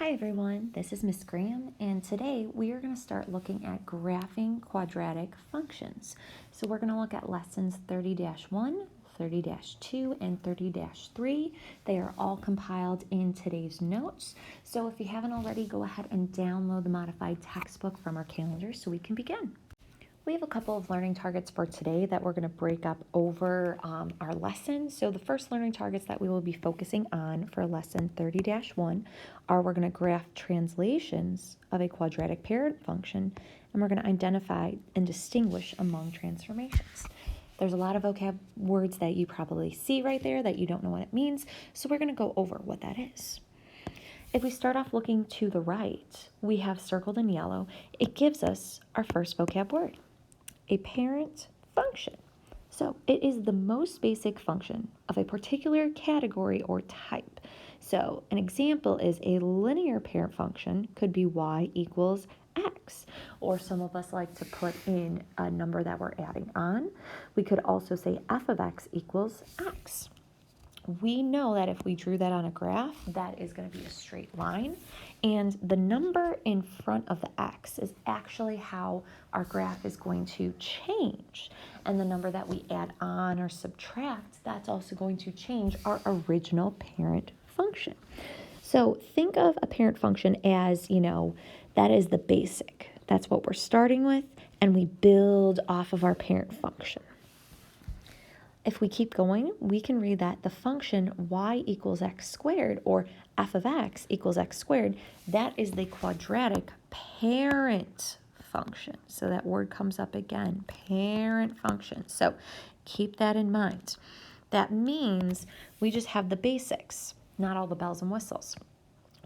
Hi everyone, this is Miss Graham, and today we are going to start looking at graphing quadratic functions. So we're going to look at lessons 30-1, 30-2, and 30-3. They are all compiled in today's notes. So if you haven't already, go ahead and download the modified textbook from our calendar so we can begin. We have a couple of learning targets for today that we're going to break up over our lesson. So the first learning targets that we will be focusing on for lesson 30-1 are we're going to graph translations of a quadratic parent function, and we're going to identify and distinguish among transformations. There's a lot of vocab words that you probably see right there that you don't know what it means, so we're going to go over what that is. If we start off looking to the right, we have circled in yellow. It gives us our first vocab word, a parent function. So it is the most basic function of a particular category or type. So an example is a linear parent function could be y equals x, or some of us like to put in a number that we're adding on. We could also say f of x equals x. We know that if we drew that on a graph, that is going to be a straight line. And the number in front of the x is actually how our graph is going to change. And the number that we add on or subtract, that's also going to change our original parent function. So think of a parent function as, that is the basic. That's what we're starting with, and we build off of our parent function. If we keep going, we can read that the function y equals x squared, or f of x equals x squared, that is the quadratic parent function. So that word comes up again, parent function. So keep that in mind. That means we just have the basics, not all the bells and whistles.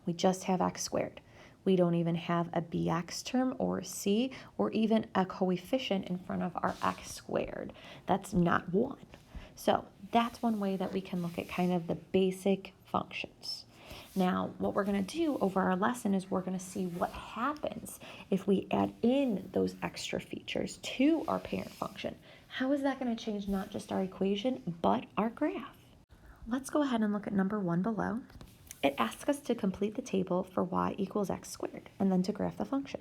We just have x squared. We don't even have a bx term or a c or even a coefficient in front of our x squared. That's not 1. So that's one way that we can look at kind of the basic functions. Now, what we're going to do over our lesson is we're going to see what happens if we add in those extra features to our parent function. How is that going to change not just our equation, but our graph? Let's go ahead and look at number 1 below. It asks us to complete the table for y equals x squared and then to graph the function.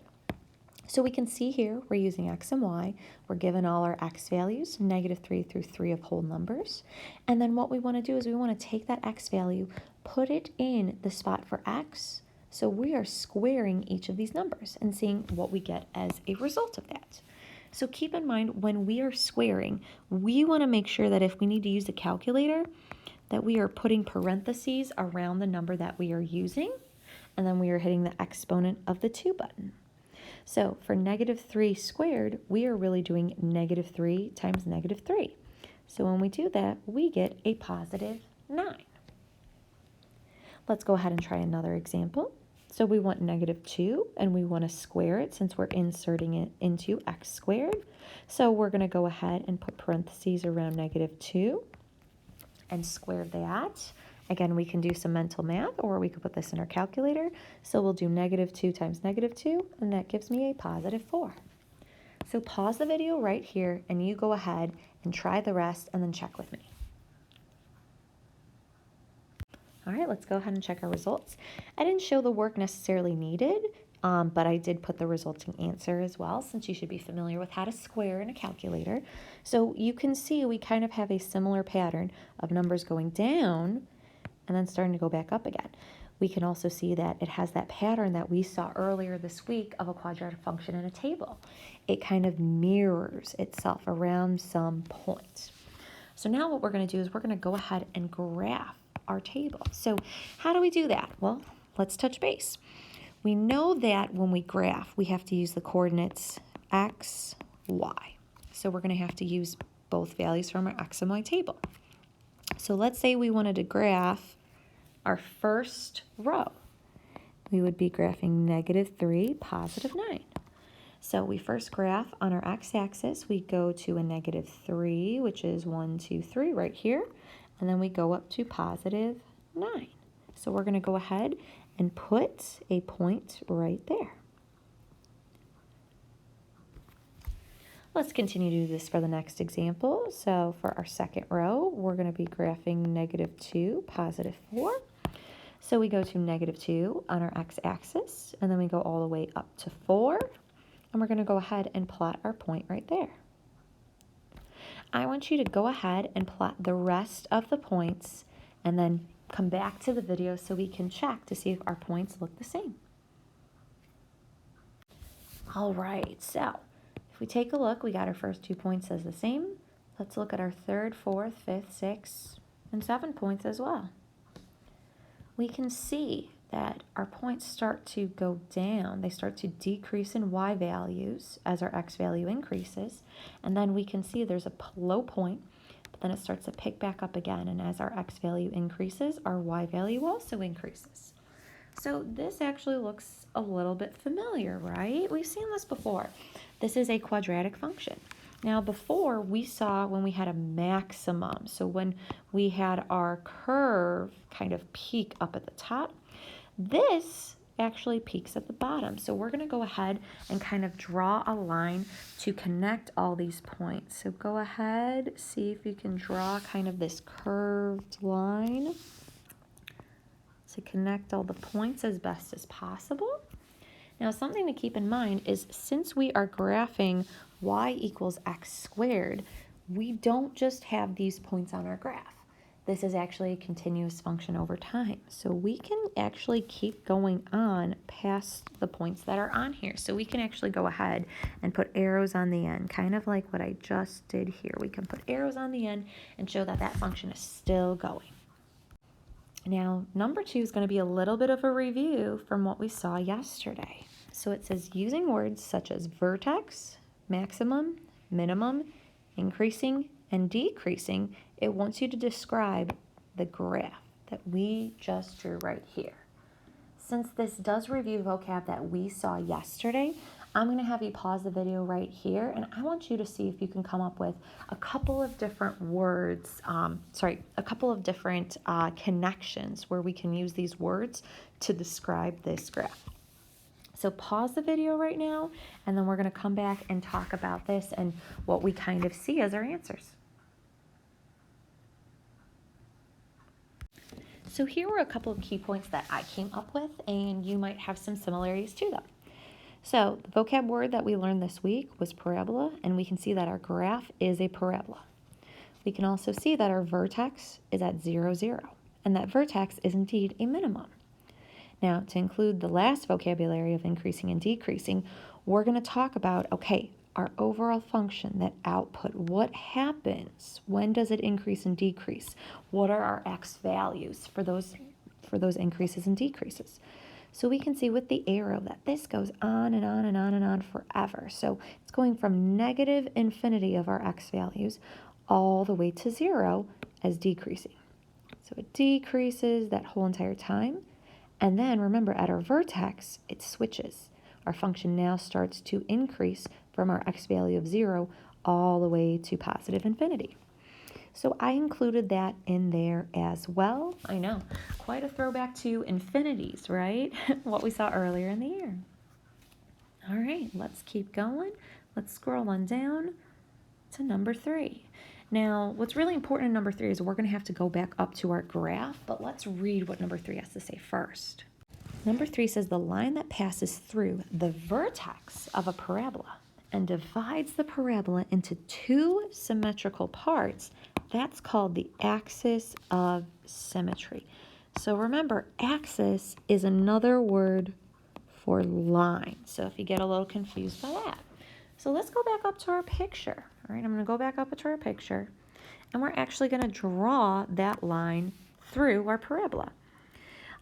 So we can see here we're using x and y. We're given all our x values, -3 through 3 of whole numbers. And then what we want to do is we want to take that x value, put it in the spot for x. So we are squaring each of these numbers and seeing what we get as a result of that. So keep in mind when we are squaring, we want to make sure that if we need to use a calculator, that we are putting parentheses around the number that we are using, and then we are hitting the exponent of the 2 button. So for -3 squared, we are really doing -3 times -3. So when we do that, we get a +9. Let's go ahead and try another example. So we want -2, and we want to square it since we're inserting it into x squared. So we're going to go ahead and put parentheses around -2 and square that. Again, we can do some mental math, or we could put this in our calculator. So we'll do -2 times -2, and that gives me a +4. So pause the video right here, and you go ahead and try the rest, and then check with me. All right, let's go ahead and check our results. I didn't show the work necessarily needed, but I did put the resulting answer as well, since you should be familiar with how to square in a calculator. So you can see we kind of have a similar pattern of numbers going down and then starting to go back up again. We can also see that it has that pattern that we saw earlier this week of a quadratic function in a table. It kind of mirrors itself around some point. So now what we're going to do is we're going to go ahead and graph our table. So how do we do that? Well, let's touch base. We know that when we graph, we have to use the coordinates x, y. So we're going to have to use both values from our x and y table. So let's say we wanted to graph our first row. We would be graphing -3, +9. So we first graph on our x-axis. We go to a -3, which is 1, 2, 3 right here. And then we go up to +9. So we're going to go ahead and put a point right there. Let's continue to do this for the next example. So for our second row, we're going to be graphing -2, +4. So we go to -2 on our x-axis, and then we go all the way up to 4, and we're going to go ahead and plot our point right there. I want you to go ahead and plot the rest of the points, and then come back to the video so we can check to see if our points look the same. All right, so if we take a look, we got our first 2 points as the same. Let's look at our 3rd, 4th, 5th, 6th, and 7 points as well. We can see that our points start to go down. They start to decrease in y values as our x value increases. And then we can see there's a low point, but then it starts to pick back up again. And as our x value increases, our y value also increases. So this actually looks a little bit familiar, right? We've seen this before. This is a quadratic function. Now before we saw when we had a maximum, so when we had our curve kind of peak up at the top, this actually peaks at the bottom. So we're going to go ahead and kind of draw a line to connect all these points. So go ahead, see if you can draw kind of this curved line to connect all the points as best as possible. Now something to keep in mind is since we are graphing y equals x squared, we don't just have these points on our graph. This is actually a continuous function over time. So we can actually keep going on past the points that are on here. So we can actually go ahead and put arrows on the end, kind of like what I just did here. We can put arrows on the end and show that that function is still going. Now, number 2 is going to be a little bit of a review from what we saw yesterday. So it says using words such as vertex, maximum, minimum, increasing, and decreasing, it wants you to describe the graph that we just drew right here. Since this does review vocab that we saw yesterday, I'm going to have you pause the video right here, and I want you to see if you can come up with a couple of different words, a couple of different connections where we can use these words to describe this graph. So pause the video right now, and then we're going to come back and talk about this and what we kind of see as our answers. So here were a couple of key points that I came up with, and you might have some similarities to them. So the vocab word that we learned this week was parabola, and we can see that our graph is a parabola. We can also see that our vertex is at 0, 0, and that vertex is indeed a minimum. Now, to include the last vocabulary of increasing and decreasing, we're going to talk about, okay, our overall function, that output, what happens? When does it increase and decrease? What are our x values for those increases and decreases? So we can see with the arrow that this goes on and on and on and on forever. So it's going from negative infinity of our x values all the way to 0 as decreasing. So it decreases that whole entire time. And then remember, at our vertex, it switches. Our function now starts to increase from our x value of 0 all the way to positive infinity. So I included that in there as well. I know, quite a throwback to infinities, right? What we saw earlier in the year. All right, let's keep going. Let's scroll on down to number 3. Now, what's really important in number 3 is we're going to have to go back up to our graph, but let's read what number 3 has to say first. Number 3 says the line that passes through the vertex of a parabola and divides the parabola into 2 symmetrical parts, that's called the axis of symmetry. So remember, axis is another word for line. So if you get a little confused by that. So let's go back up to our picture. All right, I'm going to go back up to our picture, and we're actually going to draw that line through our parabola.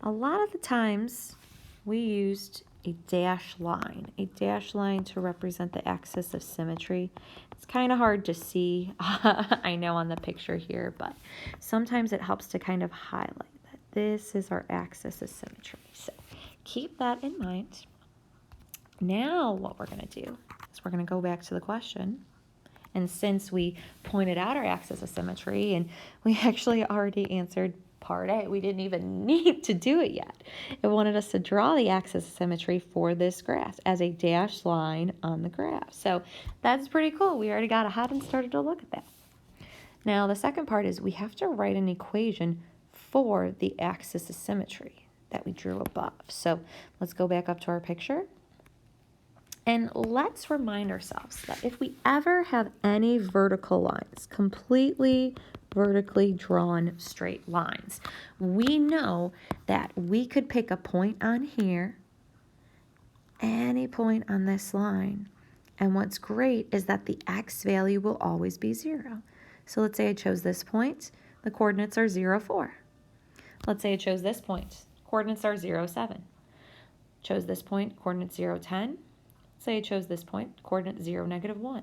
A lot of the times we used a dashed line to represent the axis of symmetry. It's kind of hard to see, I know, on the picture here, but sometimes it helps to kind of highlight that this is our axis of symmetry. So keep that in mind. Now what we're going to do is we're going to go back to the question. And since we pointed out our axis of symmetry and we actually already answered part A, we didn't even need to do it yet. It wanted us to draw the axis of symmetry for this graph as a dashed line on the graph. So that's pretty cool. We already got ahead and started to look at that. Now the second part is we have to write an equation for the axis of symmetry. that we drew above. So let's go back up to our picture. And let's remind ourselves that if we ever have any vertical lines, completely vertically drawn straight lines, we know that we could pick a point on here, any point on this line, and what's great is that the x value will always be 0. So let's say I chose this point, the coordinates are 0, 4. Let's say I chose this point, coordinates are 0, 7. Chose this point, coordinates 0, 10. Say I chose this point, coordinate 0, -1.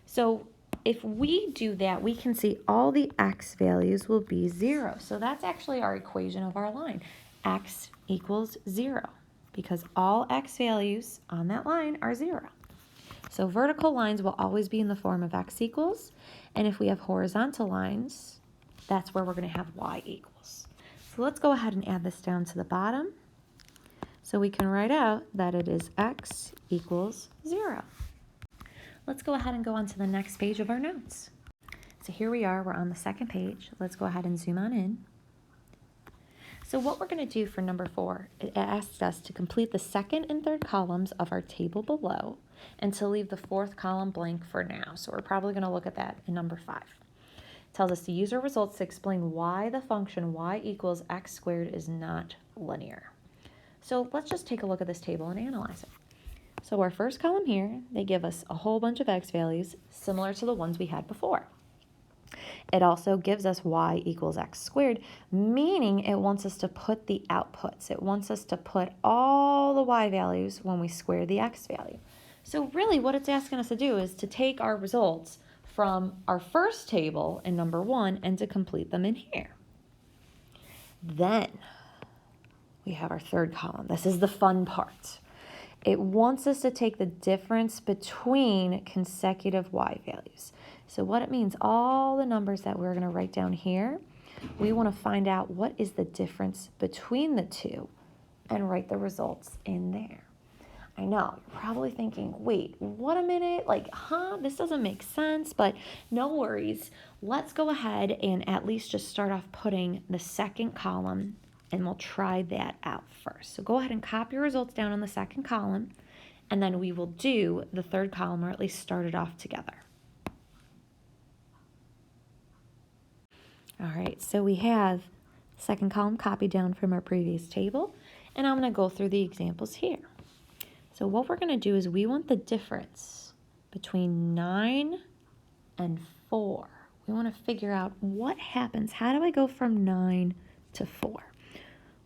So if we do that, we can see all the x values will be 0. So that's actually our equation of our line. X equals 0 because all x values on that line are 0. So vertical lines will always be in the form of x equals, and if we have horizontal lines, that's where we're going to have y equals. So let's go ahead and add this down to the bottom. So we can write out that it is x equals 0. Let's go ahead and go on to the next page of our notes. So here we are, we're on the second page. Let's go ahead and zoom on in. So what we're going to do for number 4, it asks us to complete the second and third columns of our table below and to leave the fourth column blank for now. So we're probably going to look at that in number 5. It tells us to use our results to explain why the function y equals x squared is not linear. So let's just take a look at this table and analyze it. So our first column here, they give us a whole bunch of x values similar to the ones we had before. It also gives us y equals x squared, meaning it wants us to put the outputs. It wants us to put all the y values when we square the x value. So really what it's asking us to do is to take our results from our first table in number 1 and to complete them in here. Then we have our third column. This is the fun part. It wants us to take the difference between consecutive y values. So what it means, all the numbers that we're going to write down here, we want to find out what is the difference between the two and write the results in there. I know, you're probably thinking, wait, what a minute, this doesn't make sense, but no worries. Let's go ahead and at least just start off putting the second column, and we'll try that out first. So go ahead and copy your results down on the second column, and then we will do the third column, or at least start it off together. All right, so we have second column copied down from our previous table, and I'm going to go through the examples here. So what we're going to do is we want the difference between 9 and 4. We want to figure out what happens. How do I go from 9 to 4?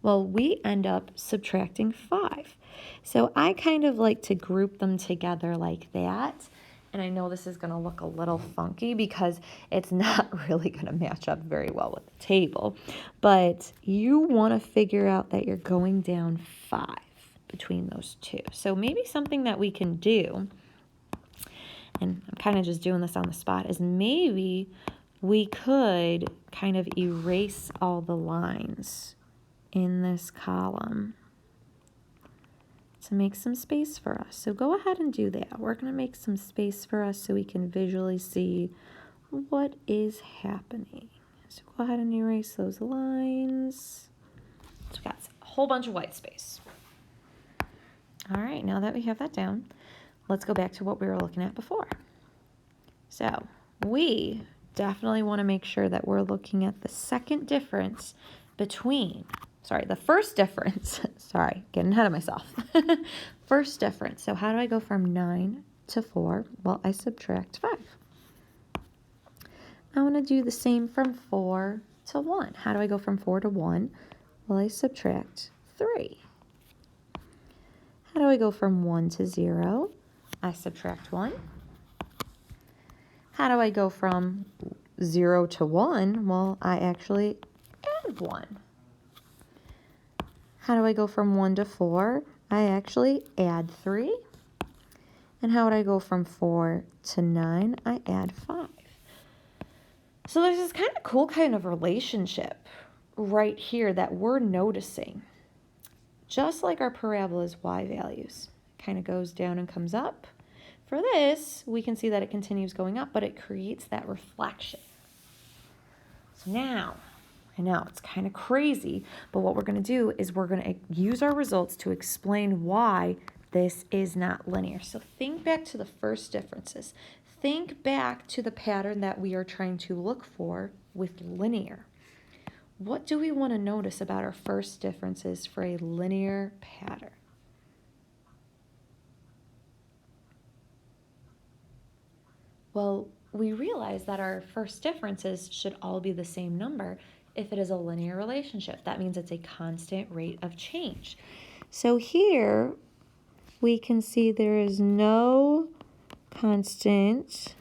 Well, we end up subtracting 5. So I kind of like to group them together like that. And I know this is going to look a little funky because it's not really going to match up very well with the table. But you want to figure out that you're going down 5 between those two. So maybe something that we can do, and I'm kind of just doing this on the spot, is maybe we could kind of erase all the lines in this column to make some space for us. So go ahead and do that. We're going to make some space for us so we can visually see what is happening. So go ahead and erase those lines. So we've got a whole bunch of white space. All right, now that we have that down, let's go back to what we were looking at before. So we definitely want to make sure that we're looking at the second difference between, the first difference, getting ahead of myself. First difference, so how do I go from 9 to 4? Well, I subtract 5. I want to do the same from 4 to 1. How do I go from 4 to 1? Well, I subtract 3. How do I go from 1 to 0? I subtract 1. How do I go from 0 to 1? Well, I actually add 1. How do I go from 1 to 4? I actually add 3. And how would I go from 4 to 9? I add 5. So there's this kind of cool kind of relationship right here that we're noticing. Just like our parabola's y values, kind of goes down and comes up. For this, we can see that it continues going up, but it creates that reflection. So now, I know, it's kind of crazy, but what we're going to do is we're going to use our results to explain why this is not linear. So think back to the first differences. Think back to the pattern that we are trying to look for with linear. What do we want to notice about our first differences for a linear pattern? Well, we realize that our first differences should all be the same number if it is a linear relationship. That means it's a constant rate of change. So here we can see there is no constant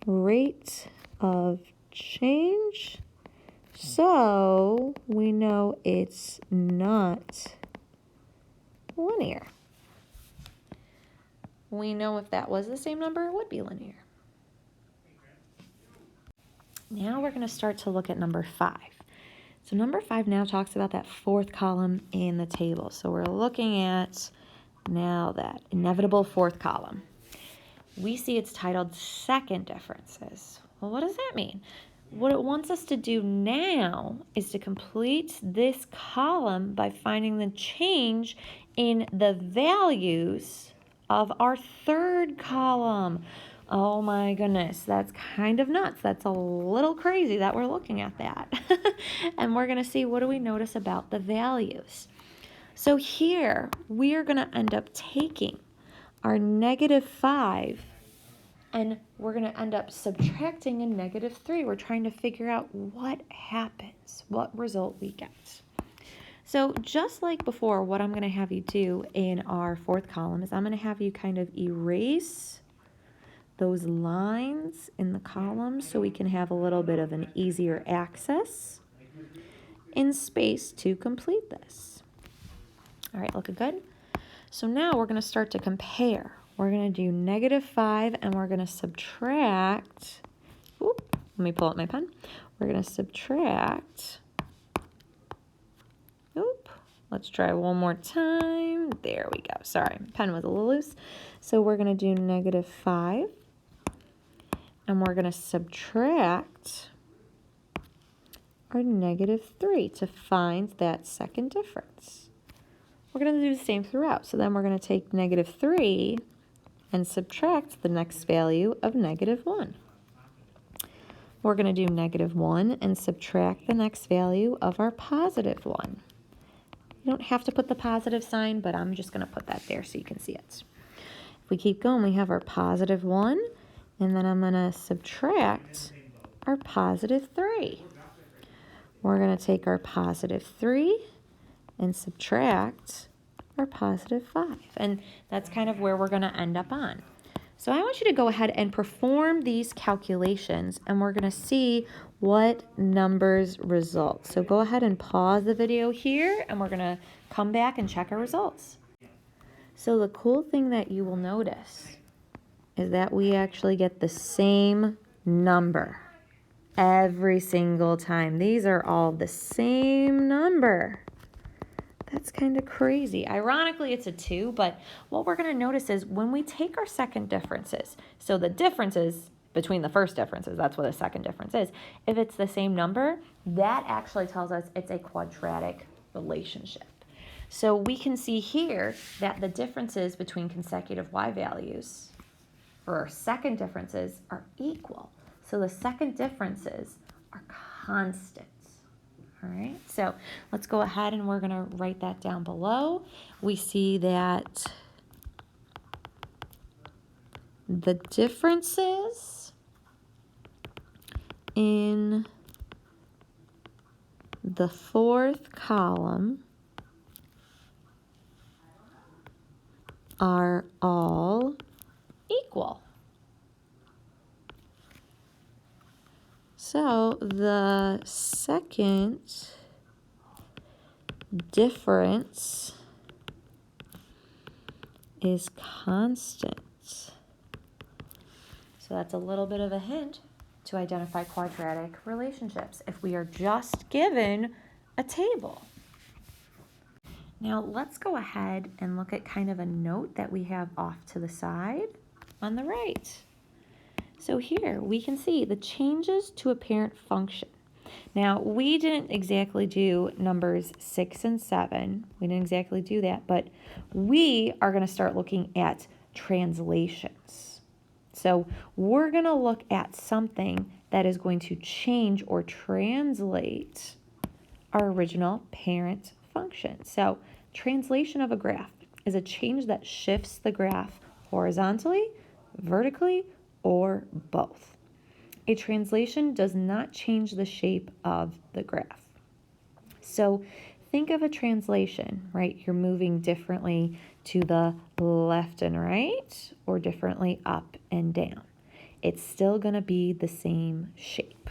rate of change. So we know it's not linear. We know if that was the same number, it would be linear. Now we're going to start to look at number 5. So number 5 now talks about that fourth column in the table. So we're looking at now that inevitable fourth column. We see it's titled second differences. Well, what does that mean? What it wants us to do now is to complete this column by finding the change in the values of our third column. Oh my goodness, that's kind of nuts. That's a little crazy that we're looking at that. And we're going to see, what do we notice about the values? So here, we are going to end up taking our -5, and we're going to end up subtracting a -3. We're trying to figure out what happens, what result we get. So just like before, what I'm going to have you do in our fourth column is I'm going to have you kind of erase those lines in the column so we can have a little bit of an easier access in space to complete this. All right, looking good? So now we're going to start to compare. We're going to do -5 and we're going to subtract. Let me pull out my pen. We're going to subtract. Let's try one more time. There we go. Sorry, pen was a little loose. So we're going to do -5 and we're going to subtract our -3 to find that second difference. We're going to do the same throughout. So then we're going to take -3 and subtract the next value of -1. We're going to do -1 and subtract the next value of our +1. You don't have to put the positive sign, but I'm just going to put that there so you can see it. If we keep going, we have our +1, and then I'm going to subtract our +3. We're going to take our +3 and subtract our +5. And that's kind of where we're going to end up on. So I want you to go ahead and perform these calculations, and we're going to see what numbers result. So go ahead and pause the video here, and we're going to come back and check our results. So the cool thing that you will notice is that we actually get the same number every single time. These are all the same number. That's kind of crazy. Ironically, it's a 2, but what we're going to notice is when we take our second differences, so the differences between the first differences, that's what a second difference is. If it's the same number, that actually tells us it's a quadratic relationship. So we can see here that the differences between consecutive y values for our second differences are equal. So the second differences are constant. All right, so let's go ahead and we're going to write that down below. We see that the differences in the fourth column are all equal. So the second difference is constant. So that's a little bit of a hint to identify quadratic relationships if we are just given a table. Now let's go ahead and look at kind of a note that we have off to the side on the right. So here we can see the changes to a parent function. Now, we didn't exactly do numbers 6 and 7. We didn't exactly do that, but we are going to start looking at translations. So we're going to look at something that is going to change or translate our original parent function. So translation of a graph is a change that shifts the graph horizontally, vertically, or both. A translation does not change the shape of the graph. So think of a translation, right? You're moving differently to the left and right, or differently up and down. It's still going to be the same shape.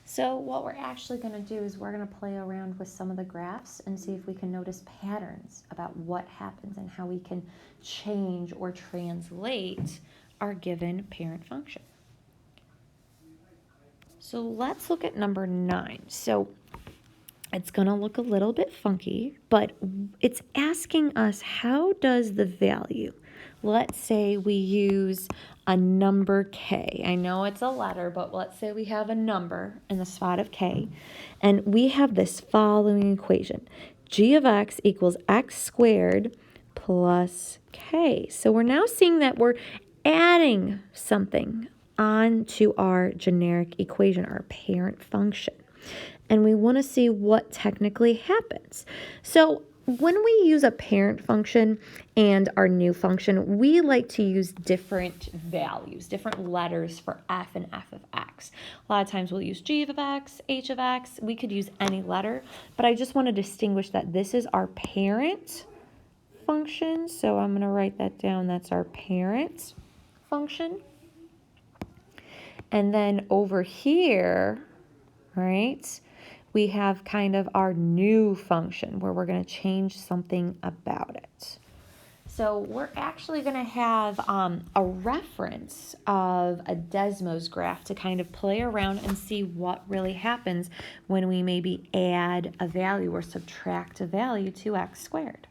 So what we're actually going to do is we're going to play around with some of the graphs and see if we can notice patterns about what happens and how we can change or translate our given parent function. So let's look at number 9. So it's going to look a little bit funky, but it's asking us, how does the value, let's say we use a number k. I know it's a letter, but let's say we have a number in the spot of k, and we have this following equation. G of x equals x squared plus k. So we're now seeing that we're adding something onto our generic equation, our parent function. And we want to see what technically happens. So when we use a parent function and our new function, we like to use different values, different letters for f and f of x. A lot of times we'll use g of x, h of x. We could use any letter, but I just want to distinguish that this is our parent function. So I'm going to write that down. That's our parent function. And then over here, right, we have kind of our new function where we're going to change something about it. So we're actually going to have a reference of a Desmos graph to kind of play around and see what really happens when we maybe add a value or subtract a value to x squared.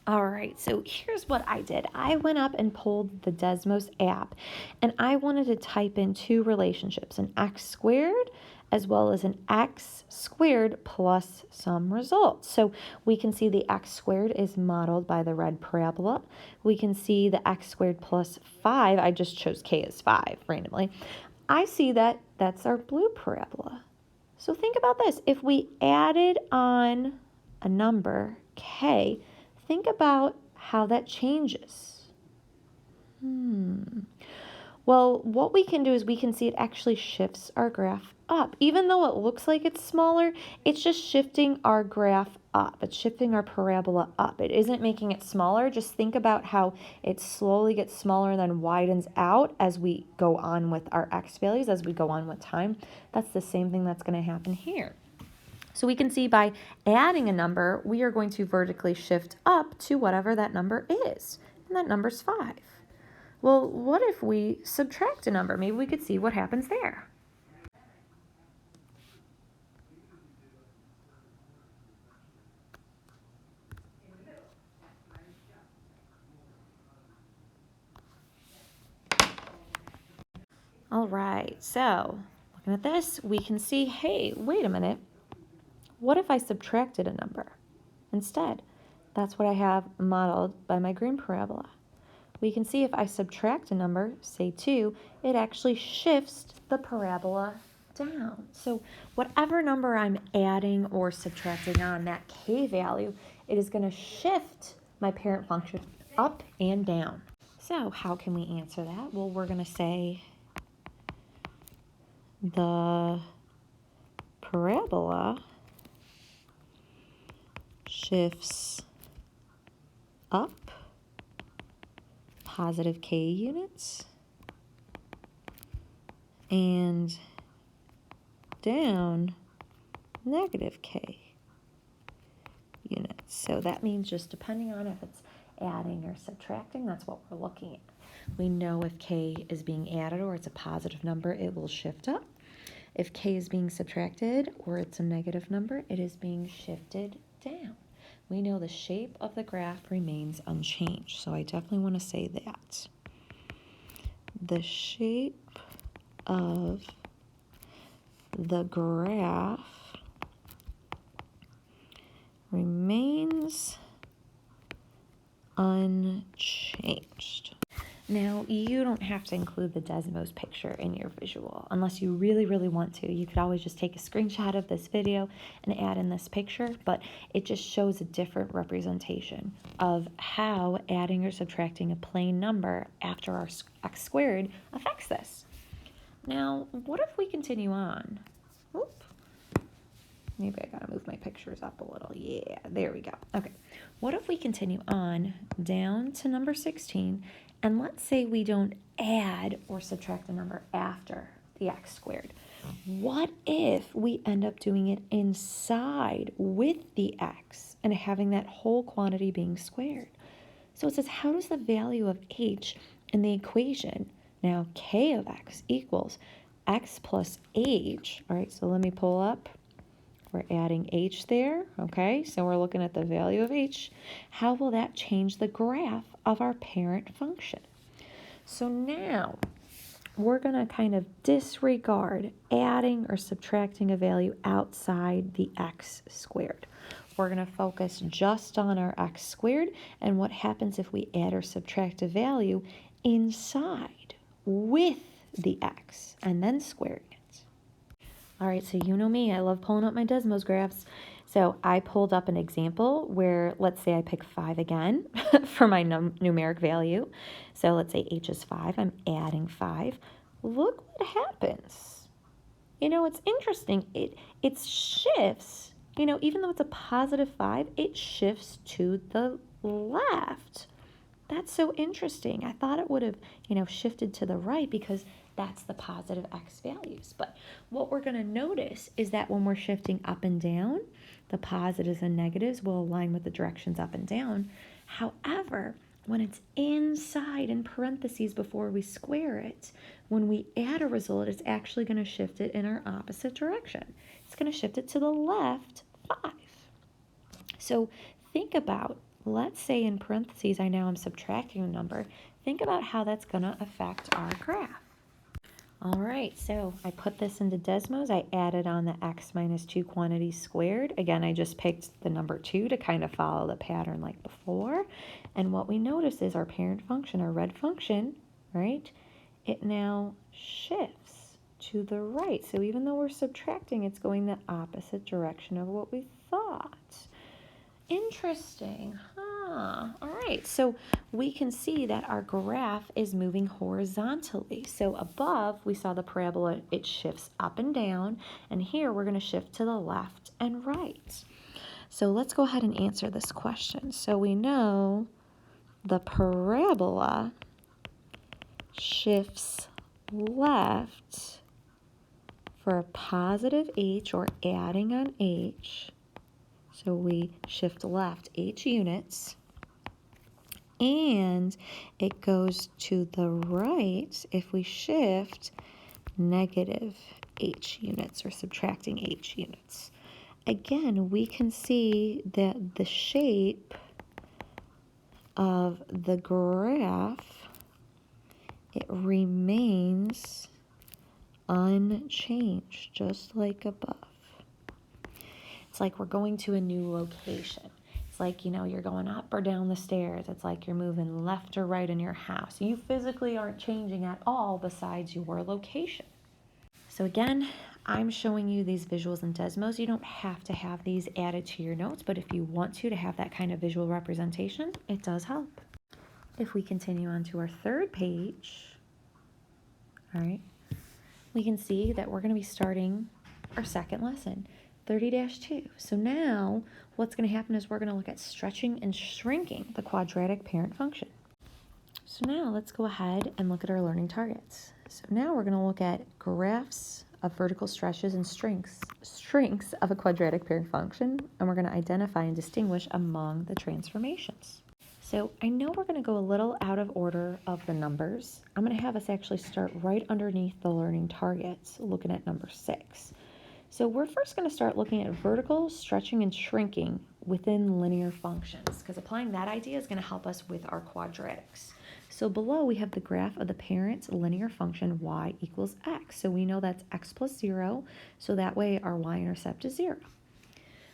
All right, so here's what I did. I went up and pulled the Desmos app, and I wanted to type in two relationships, an x squared as well as an x squared plus some results. So we can see the x squared is modeled by the red parabola. We can see the x squared plus 5. I just chose k as 5 randomly. I see that that's our blue parabola. So think about this. If we added on a number, k, think about how that changes. Well, what we can do is we can see it actually shifts our graph up. Even though it looks like it's smaller, it's just shifting our graph up. It's shifting our parabola up. It isn't making it smaller. Just think about how it slowly gets smaller and then widens out as we go on with our x values, as we go on with time. That's the same thing that's going to happen here. So we can see by adding a number, we are going to vertically shift up to whatever that number is. And that number's 5. Well, what if we subtract a number? Maybe we could see what happens there. All right, so looking at this, we can see, hey, wait a minute. What if I subtracted a number instead? That's what I have modeled by my green parabola. We can see if I subtract a number, say 2, it actually shifts the parabola down. So whatever number I'm adding or subtracting on that k value, it is going to shift my parent function up and down. So how can we answer that? Well, we're going to say the parabola shifts up positive k units and down negative k units. So that means just depending on if it's adding or subtracting, that's what we're looking at. We know if k is being added or it's a positive number, it will shift up. If k is being subtracted or it's a negative number, it is being shifted down. We know the shape of the graph remains unchanged, so I definitely want to say that. The shape of the graph remains unchanged. Now, you don't have to include the Desmos picture in your visual unless you really, really want to. You could always just take a screenshot of this video and add in this picture, but it just shows a different representation of how adding or subtracting a plain number after our x squared affects this. Now, what if we continue on? Oop. Maybe I gotta move my pictures up a little. Yeah, there we go. Okay, what if we continue on down to number 16, and let's say we don't add or subtract the number after the x squared. What if we end up doing it inside with the x and having that whole quantity being squared? So it says, how does the value of h in the equation, now k of x equals x plus h, all right, so let me pull up. We're adding h there, okay? So we're looking at the value of h. How will that change the graph of our parent function? So now we're going to kind of disregard adding or subtracting a value outside the x squared. We're going to focus just on our x squared and what happens if we add or subtract a value inside with the x and then squaring it. All right, so you know me, I love pulling up my Desmos graphs. So I pulled up an example where, let's say I pick 5 again for my numeric value. So let's say h is 5, I'm adding 5. Look what happens. You know, it's interesting, it shifts, you know, even though it's a positive 5, it shifts to the left. That's so interesting. I thought it would have, you know, shifted to the right because that's the positive x values. But what we're going to notice is that when we're shifting up and down, the positives and negatives will align with the directions up and down. However, when it's inside in parentheses before we square it, when we add a result, it's actually going to shift it in our opposite direction. It's going to shift it to the left 5. So think about, let's say in parentheses, I now am subtracting a number. Think about how that's going to affect our graph. All right, so I put this into Desmos. I added on the x minus 2 quantity squared. Again, I just picked the number 2 to kind of follow the pattern like before. And what we notice is our parent function, our red function, right, it now shifts to the right. So even though we're subtracting, it's going the opposite direction of what we thought. Interesting, huh? All right, so we can see that our graph is moving horizontally. So above, we saw the parabola, it shifts up and down, and here we're going to shift to the left and right. So let's go ahead and answer this question. So we know the parabola shifts left for a positive h, or adding on h. So we shift left h units, and it goes to the right if we shift negative h units or subtracting h units. Again, we can see that the shape of the graph, it remains unchanged, just like above. It's like we're going to a new location. It's like, you know, you're going up or down the stairs. It's like you're moving left or right in your house. You physically aren't changing at all besides your location. So again, I'm showing you these visuals in Desmos. You don't have to have these added to your notes, but if you want to have that kind of visual representation, it does help. If we continue on to our third page, all right, we can see that we're going to be starting our second lesson. 30-2. So now what's going to happen is we're going to look at stretching and shrinking the quadratic parent function. So now let's go ahead and look at our learning targets. So now we're going to look at graphs of vertical stretches and shrinks of a quadratic parent function, and we're going to identify and distinguish among the transformations. So I know we're going to go a little out of order of the numbers. I'm going to have us actually start right underneath the learning targets, looking at number 6. So we're first going to start looking at vertical stretching and shrinking within linear functions, because applying that idea is going to help us with our quadratics. So below we have the graph of the parent linear function y equals x. So we know that's x plus 0, so that way our y-intercept is 0.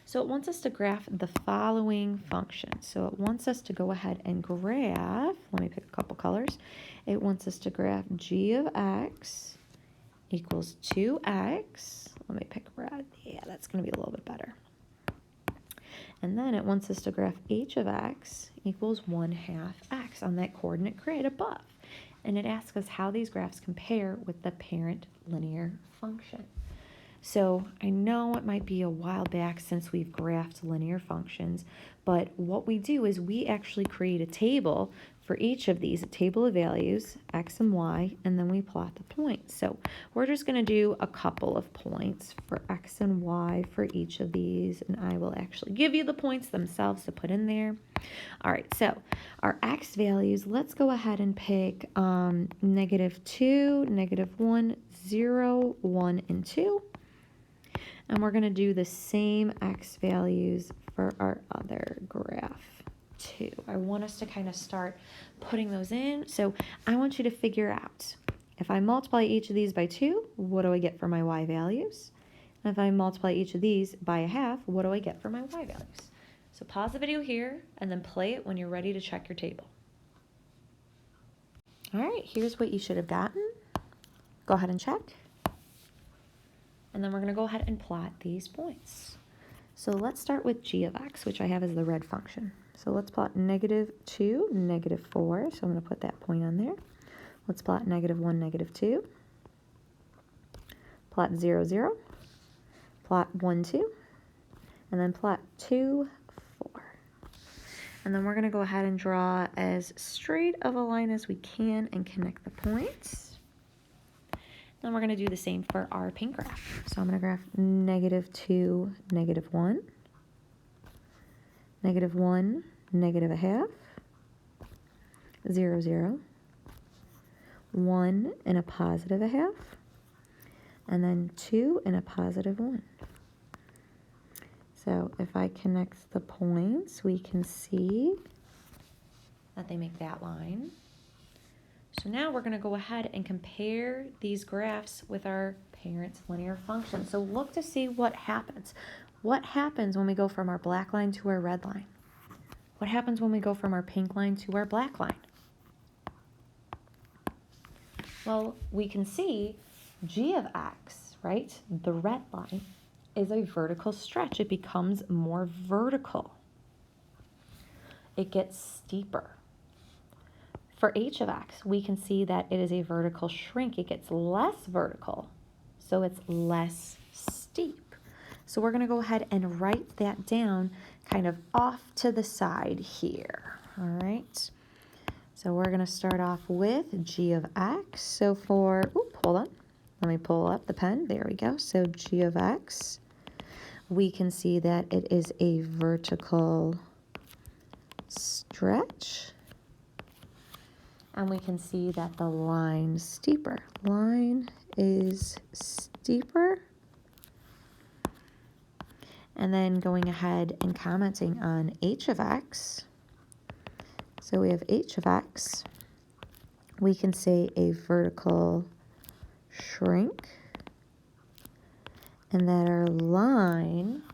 So it wants us to graph the following function. So it wants us to go ahead and graph, let me pick a couple colors. It wants us to graph g of x equals 2x. Let me pick red. Yeah, that's going to be a little bit better. And then it wants us to graph h of x equals 1/2 x on that coordinate grid above. And it asks us how these graphs compare with the parent linear function. So I know it might be a while back since we've graphed linear functions, but what we do is we actually create a table for each of these, a table of values, x and y, and then we plot the points. So we're just going to do a couple of points for x and y for each of these, and I will actually give you the points themselves to put in there. All right, so our x values, let's go ahead and pick -2, -1, 0, 1, and 2. And we're going to do the same x values for our other graph too. I want us to kind of start putting those in. So I want you to figure out, if I multiply each of these by 2, what do I get for my y values? And if I multiply each of these by 1/2, what do I get for my y values? So pause the video here and then play it when you're ready to check your table. All right, here's what you should have gotten. Go ahead and check. And then we're going to go ahead and plot these points. So let's start with g of x, which I have as the red function. So let's plot -2, -4. So I'm going to put that point on there. Let's plot -1, -2. Plot 0, 0. Plot 1, 2. And then plot 2, 4. And then we're going to go ahead and draw as straight of a line as we can and connect the points. Then we're going to do the same for our pink graph. So I'm going to graph -2, -1, -1, -1/2, 0, 0, 1 and a +1/2, and then 2 and a +1. So if I connect the points, we can see that they make that line. So now we're going to go ahead and compare these graphs with our parent linear function. So look to see what happens. What happens when we go from our black line to our red line? What happens when we go from our pink line to our black line? Well, we can see g of x, right, the red line, is a vertical stretch. It becomes more vertical. It gets steeper. For h of x, we can see that it is a vertical shrink. It gets less vertical, so it's less steep. So we're going to go ahead and write that down kind of off to the side here. All right. So we're going to start off with g of x. So for, hold on. Let me pull up the pen. There we go. So g of x, we can see that it is a vertical stretch. And we can see that the line is steeper. Line is steeper. And then going ahead and commenting on h of x. So we have h of x. We can say a vertical shrink. And that our line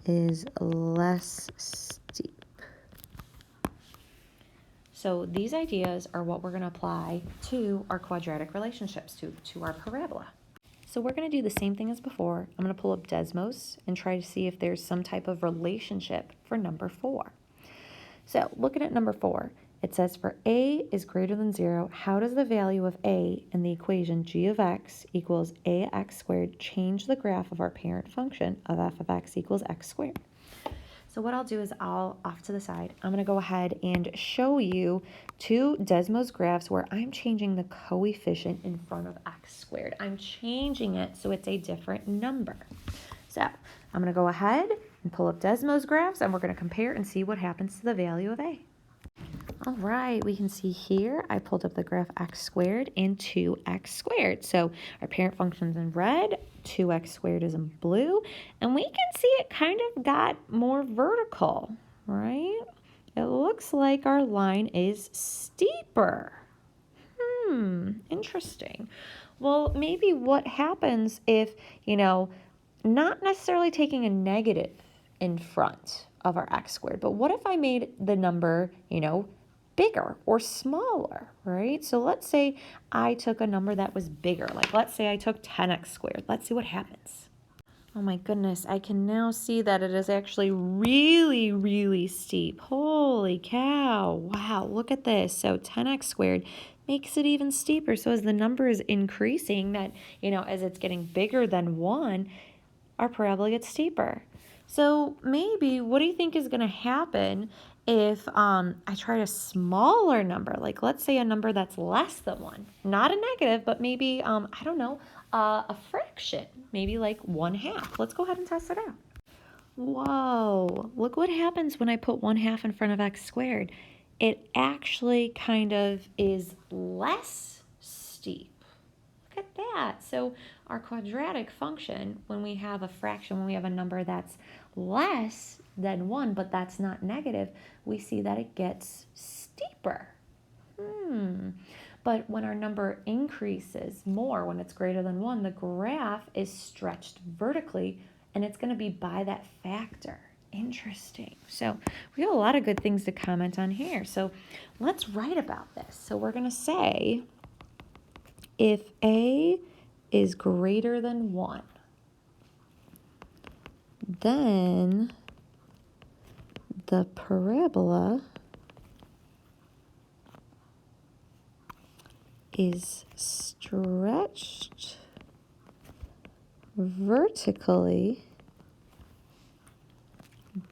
is less steep. So these ideas are what we're going to apply to our quadratic relationships, to our parabola. So we're going to do the same thing as before. I'm going to pull up Desmos and try to see if there's some type of relationship for number 4. So looking at number 4, it says for a is greater than 0, how does the value of a in the equation g of x equals ax squared change the graph of our parent function of f of x equals x squared? So what I'll do is off to the side, I'm going to go ahead and show you 2 Desmos graphs where I'm changing the coefficient in front of x squared. I'm changing it so it's a different number. So I'm going to go ahead and pull up Desmos graphs, and we're going to compare and see what happens to the value of a. All right, we can see here I pulled up the graph x squared and 2x squared. So our parent function's in red, 2x squared is in blue, and we can see it kind of got more vertical, right? it looks like our line is steeper. Interesting. Well, maybe what happens if, not necessarily taking a negative in front of our x squared, but what if I made the number, bigger or smaller, right? So let's say I took a number that was bigger, like let's say I took 10x squared. Let's see what happens. Oh my goodness, I can now see that it is actually really, really steep. Holy cow. Wow, look at this. So 10x squared makes it even steeper. So as the number is increasing, that, as it's getting bigger than 1, our parabola gets steeper. So maybe, what do you think is going to happen if I try a smaller number? Like, let's say a number that's less than 1. Not a negative, but maybe, I don't know, a fraction. Maybe like 1/2. Let's go ahead and test it out. Whoa, look what happens when I put 1/2 in front of x squared. It actually kind of is less steep. Look at that. So our quadratic function, when we have a fraction, when we have a number that's less than 1, but that's not negative, we see that it gets steeper. But when our number increases more, when it's greater than 1, the graph is stretched vertically, and it's going to be by that factor. Interesting. So we have a lot of good things to comment on here. So let's write about this. So we're going to say, if a is greater than 1, then the parabola is stretched vertically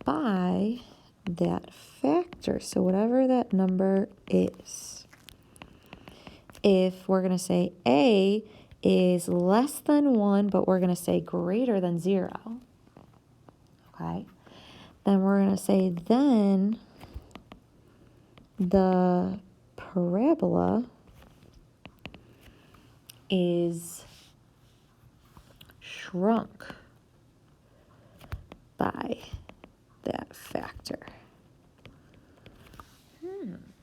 by that factor. So whatever that number is. If we're going to say a is less than 1, but we're going to say greater than 0, okay, then we're going to say then the parabola is shrunk by that factor.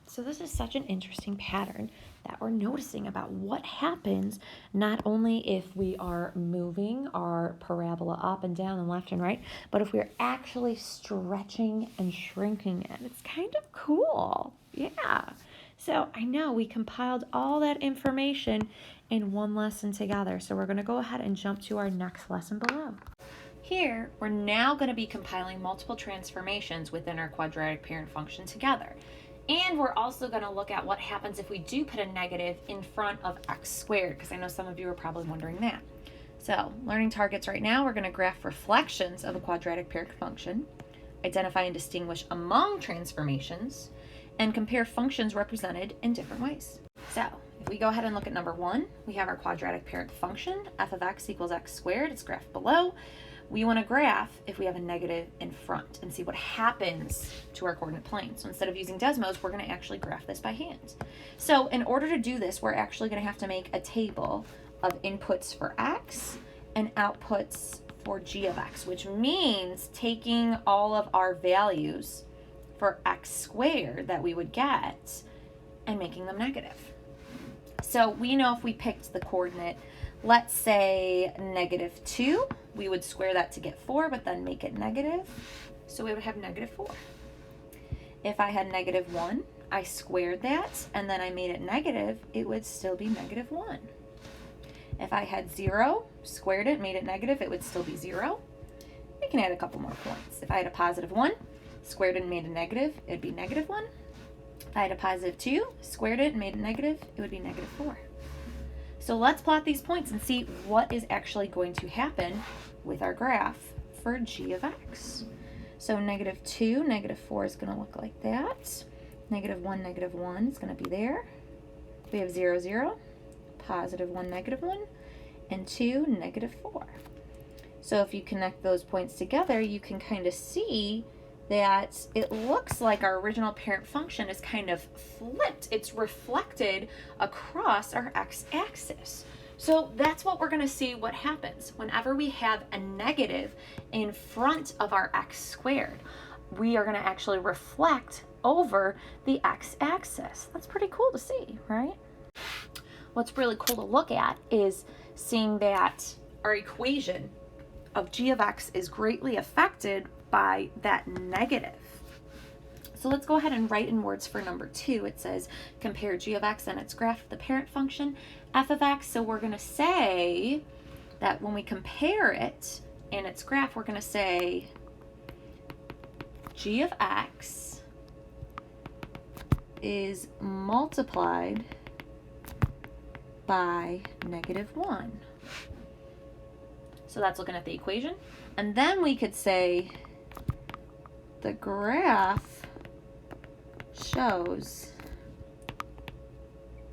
So this is such an interesting pattern that we're noticing about what happens not only if we are moving our parabola up and down and left and right, but if we're actually stretching and shrinking it. It's kind of cool. Yeah. So I know we compiled all that information in one lesson together. So we're going to go ahead and jump to our next lesson below. Here, we're now going to be compiling multiple transformations within our quadratic parent function together. And we're also going to look at what happens if we do put a negative in front of x squared, because I know some of you are probably wondering that. So, learning targets right now, we're going to graph reflections of a quadratic parent function, identify and distinguish among transformations, and compare functions represented in different ways. So, if we go ahead and look at number 1, we have our quadratic parent function, f of x equals x squared. It's graphed below. We want to graph if we have a negative in front and see what happens to our coordinate plane. So instead of using Desmos, we're going to actually graph this by hand. So in order to do this, we're actually going to have to make a table of inputs for x and outputs for g of x, which means taking all of our values for x squared that we would get and making them negative. So we know if we picked the coordinate, let's say -2, we would square that to get 4, but then make it negative. So we would have -4. If I had -1, I squared that, and then I made it negative, it would still be -1. If I had 0, squared it, made it negative, it would still be 0. We can add a couple more points. If I had a +1, squared it and made it negative, it would be -1. If I had a +2, squared it and made it negative, it would be -4. So let's plot these points and see what is actually going to happen with our graph for g of x. So -2, -4 is going to look like that. -1, -1 is going to be there. We have 0, 0, +1, -1, and 2, -4. So if you connect those points together, you can kind of see that it looks like our original parent function is kind of flipped. It's reflected across our x-axis. So that's what we're going to see what happens whenever we have a negative in front of our x squared. we are going to actually reflect over the x-axis. That's pretty cool to see, right? What's really cool to look at is seeing that our equation of g of x is greatly affected by that negative. So let's go ahead and write in words for number 2. It says compare g of x and its graph of the parent function f of x. So we're going to say that when we compare it and its graph, we're going to say g of x is multiplied by -1. So that's looking at the equation. And then we could say the graph shows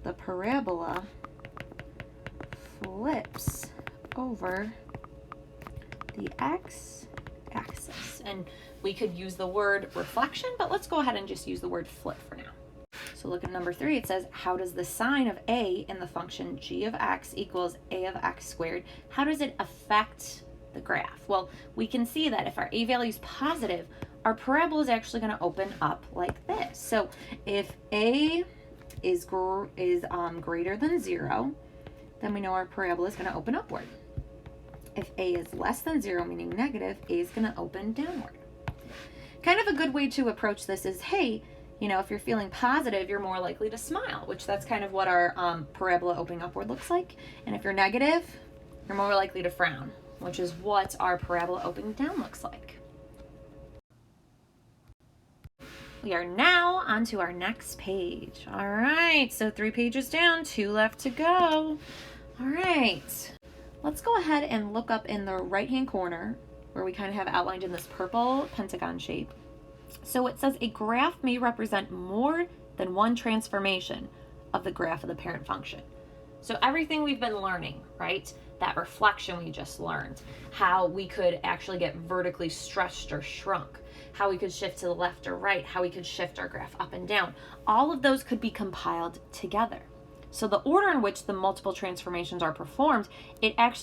the parabola flips over the x-axis. And we could use the word reflection, but let's go ahead and just use the word flip for now. So look at number 3. It says, how does the sign of a in the function g of x equals a of x squared, how does it affect the graph? Well, we can see that if our a value is positive, our parabola is actually going to open up like this. So if a is greater than 0, then we know our parabola is going to open upward. If a is less than 0, meaning negative, a is going to open downward. Kind of a good way to approach this is, hey, you know, if you're feeling positive, you're more likely to smile, which that's kind of what our parabola opening upward looks like. And if you're negative, you're more likely to frown, which is what our parabola opening down looks like. We are now on to our next page. All right, so 3 pages down, 2 left to go. All right, let's go ahead and look up in the right-hand corner where we kind of have outlined in this purple pentagon shape. So it says a graph may represent more than one transformation of the graph of the parent function. So everything we've been learning, right? That reflection we just learned, how we could actually get vertically stretched or shrunk, how we could shift to the left or right, how we could shift our graph up and down. All of those could be compiled together. So the order in which the multiple transformations are performed, it's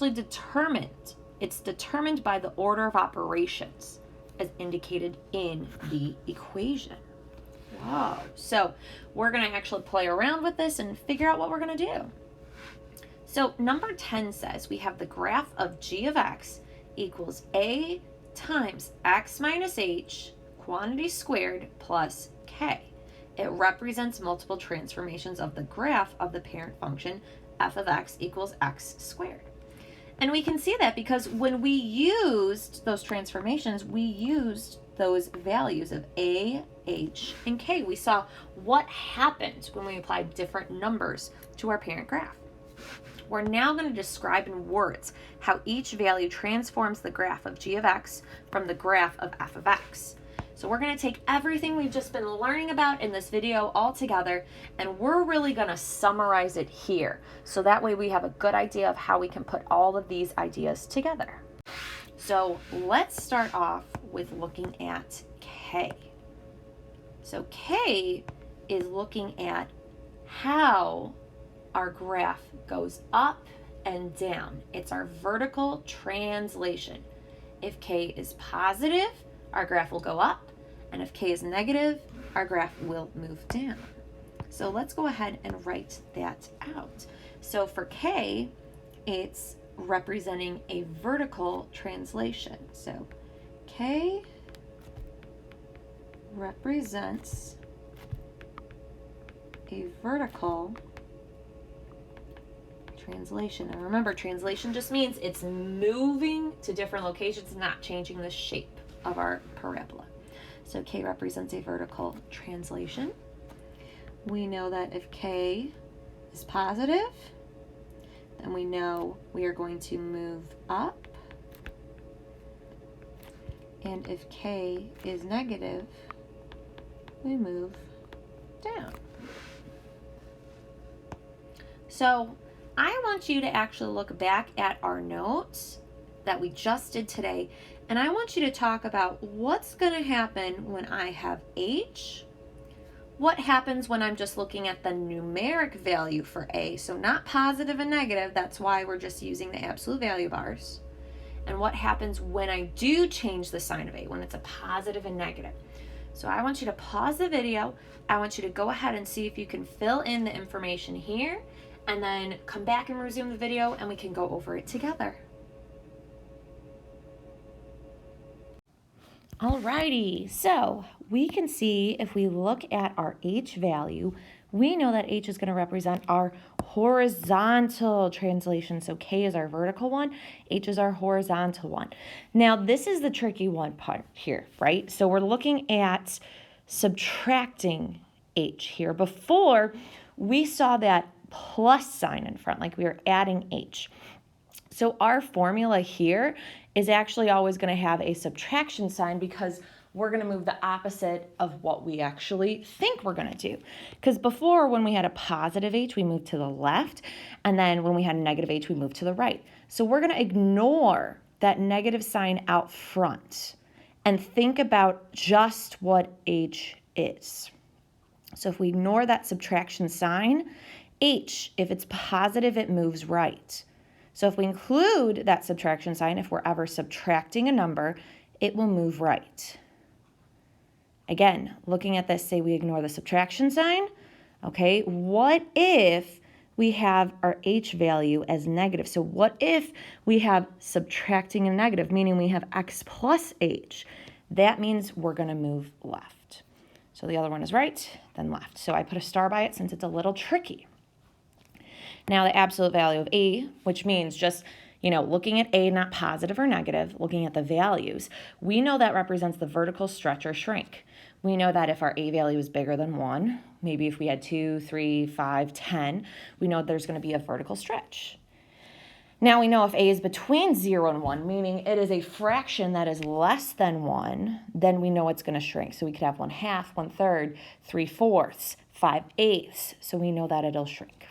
determined by the order of operations as indicated in the equation. Wow. So we're going to actually play around with this and figure out what we're going to do. So number 10 says we have the graph of g of x equals a times x minus h, quantity squared, plus k. It represents multiple transformations of the graph of the parent function f of x equals x squared. And we can see that because when we used those transformations, we used those values of a, h, and k. We saw what happened when we applied different numbers to our parent graph. We're now going to describe in words how each value transforms the graph of g of x from the graph of f of x. So we're going to take everything we've just been learning about in this video all together, and we're really going to summarize it here. So that way we have a good idea of how we can put all of these ideas together. So let's start off with looking at k. So k is looking at how our graph goes up and down. It's our vertical translation. If k is positive, our graph will go up, and if k is negative, our graph will move down. So let's go ahead and write that out. So for k, it's representing a vertical translation. So k represents a vertical translation. And remember, translation just means it's moving to different locations, not changing the shape of our parabola. So k represents a vertical translation. We know that if k is positive, then we know we are going to move up. And if k is negative, we move down. So I want you to actually look back at our notes that we just did today, and I want you to talk about what's going to happen when I have h, what happens when I'm just looking at the numeric value for a, so not positive and negative, that's why we're just using the absolute value bars, and what happens when I do change the sign of A, when it's a positive and negative. So I want you to pause the video. I want you to go ahead and see if you can fill in the information here, and then come back and resume the video and we can go over it together. Alrighty, so we can see if we look at our H value, we know that H is going to represent our horizontal translation. So K is our vertical one, H is our horizontal one. Now this is the tricky one part here, right? So we're looking at subtracting H here. Before, we saw that plus sign in front, like we were adding H. So our formula here is actually always going to have a subtraction sign because we're going to move the opposite of what we actually think we're going to do. Because before, when we had a positive H, we moved to the left, and then when we had a negative H, we moved to the right. So we're going to ignore that negative sign out front and think about just what H is. So if we ignore that subtraction sign, H, if it's positive, it moves right. So if we include that subtraction sign, if we're ever subtracting a number, it will move right. Again, looking at this, say we ignore the subtraction sign. Okay, what if we have our H value as negative? So what if we have subtracting a negative, meaning we have X plus H? That means we're going to move left. So the other one is right, then left. So I put a star by it since it's a little tricky. Now the absolute value of A, which means just, looking at A, not positive or negative, looking at the values, we know that represents the vertical stretch or shrink. We know that if our A value is bigger than 1, maybe if we had 2, 3, 5, 10, we know there's going to be a vertical stretch. Now we know if A is between 0 and 1, meaning it is a fraction that is less than 1, then we know it's going to shrink. So we could have 1/2, 1/3, 3/4, 5/8. So we know that it'll shrink.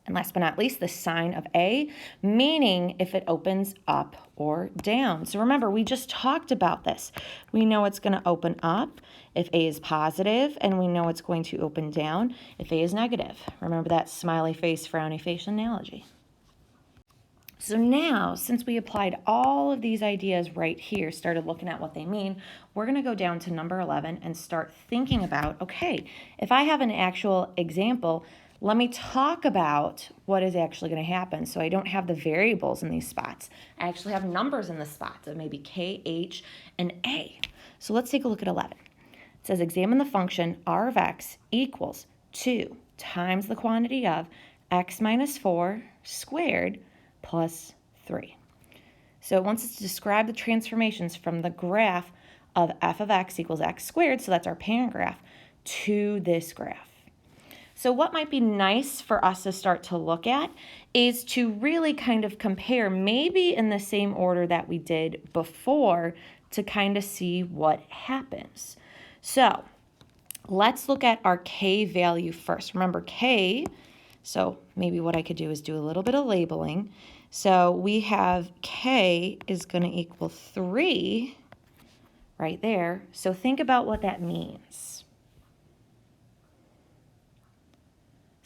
And last but not least, the sign of A, meaning if it opens up or down. So remember, we just talked about this. We know it's going to open up if A is positive, and we know it's going to open down if A is negative. Remember that smiley face, frowny face analogy. So now, since we applied all of these ideas right here, started looking at what they mean, we're going to go down to number 11 and start thinking about, okay, if I have an actual example, let me talk about what is actually going to happen. So I don't have the variables in these spots. I actually have numbers in the spots of maybe K, H, and A. So let's take a look at 11. It says, examine the function r of x equals 2 times the quantity of x minus 4 squared plus 3. So it wants us to describe the transformations from the graph of f of x equals x squared, so that's our parent graph, to this graph. So what might be nice for us to start to look at is to really kind of compare, maybe in the same order that we did before, to kind of see what happens. So let's look at our K value first. Remember K, so maybe what I could do is do a little bit of labeling. So we have K is going to equal 3 right there. So think about what that means.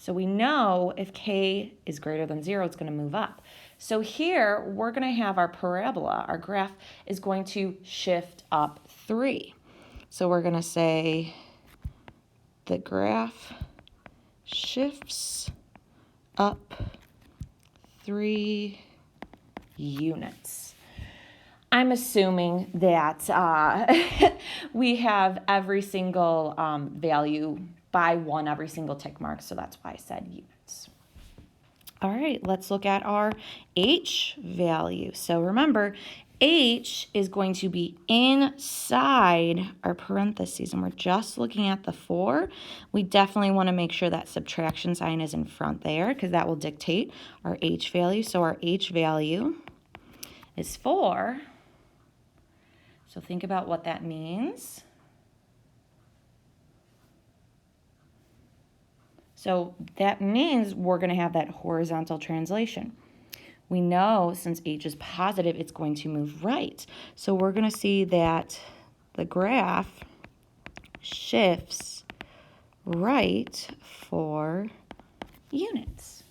So we know if K is greater than 0, it's going to move up. So here, we're going to have our parabola, our graph, is going to shift up 3. So we're going to say the graph shifts up 3 units. I'm assuming that we have every single value by 1 every single tick mark, so that's why I said units. All right, let's look at our H value. So remember, H is going to be inside our parentheses, and we're just looking at the 4. We definitely want to make sure that subtraction sign is in front there because that will dictate our H value. So our H value is 4. So think about what that means. So that means we're going to have that horizontal translation. We know since H is positive, it's going to move right. So we're going to see that the graph shifts right 4 units.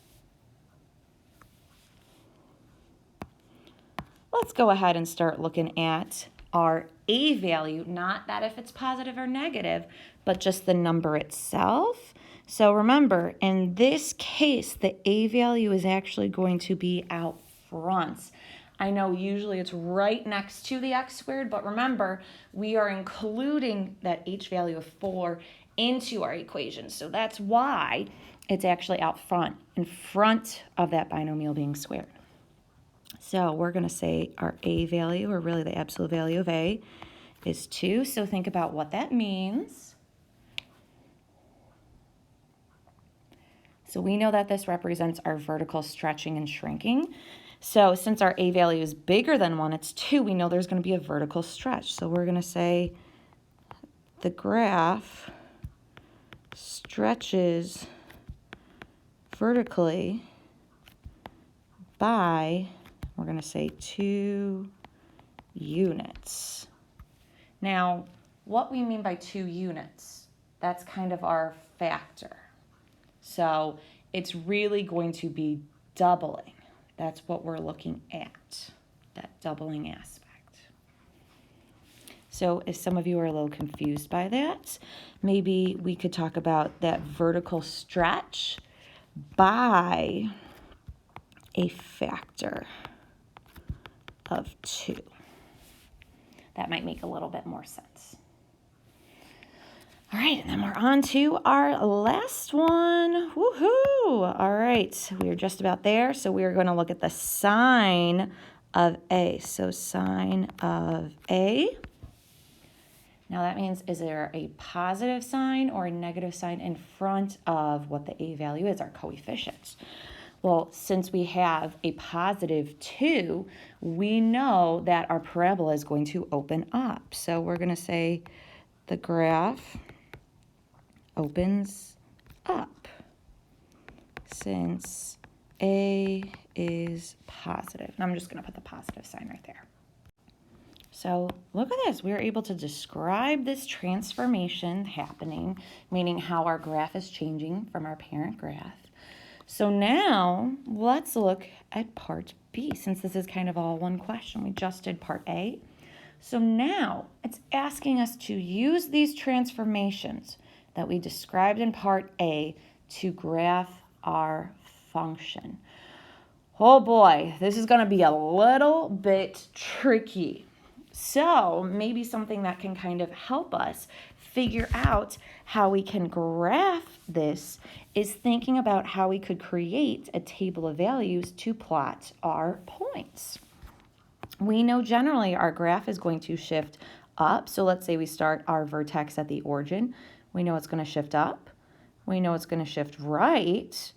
let's go ahead and start looking at our a value, not that if it's positive or negative, but just the number itself. So remember, in this case, the a value is actually going to be out front. I know usually it's right next to the x squared, but remember, we are including that h value of 4 into our equation. So that's why it's actually out front, in front of that binomial being squared. So we're going to say our a value, or really the absolute value of a, is 2. So think about what that means. So we know that this represents our vertical stretching and shrinking. So since our a value is bigger than 1, it's 2, we know there's going to be a vertical stretch. So we're going to say the graph stretches vertically by, we're going to say 2 units. Now, what we mean by 2 units, that's kind of our factor. So it's really going to be doubling. That's what we're looking at, that doubling aspect. So if some of you are a little confused by that, maybe we could talk about that vertical stretch by a factor of 2. That might make a little bit more sense. All right, and then we're on to our last one. Woohoo! All right, we are just about there. So we are going to look at the sine of a. So sine of a. Now that means, is there a positive sign or a negative sign in front of what the a value is, our coefficient? Well, since we have a positive 2, we know that our parabola is going to open up. So we're going to say the graph opens up since a is positive. And I'm just going to put the positive sign right there. So look at this. We are able to describe this transformation happening, meaning how our graph is changing from our parent graph. So now let's look at part B, since this is kind of all one question. We just did part A. So now it's asking us to use these transformations that we described in part A to graph our function. Oh boy, this is going to be a little bit tricky. So maybe something that can kind of help us figure out how we can graph this is thinking about how we could create a table of values to plot our points. We know generally our graph is going to shift up. So let's say we start our vertex at the origin. We know it's going to shift up. We know it's going to shift right.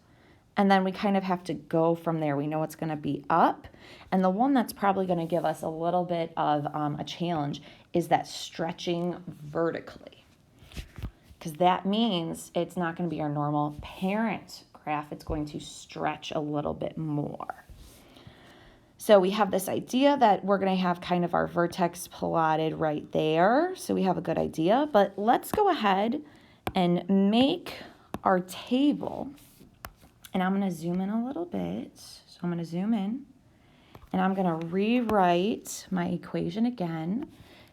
And then we kind of have to go from there. We know it's going to be up. And the one that's probably going to give us a little bit of a challenge is that stretching vertically. Because that means it's not going to be our normal parent graph. It's going to stretch a little bit more. So we have this idea that we're going to have kind of our vertex plotted right there. So we have a good idea. But let's go ahead and make our table. And I'm going to zoom in a little bit. So I'm going to zoom in. And I'm going to rewrite my equation again.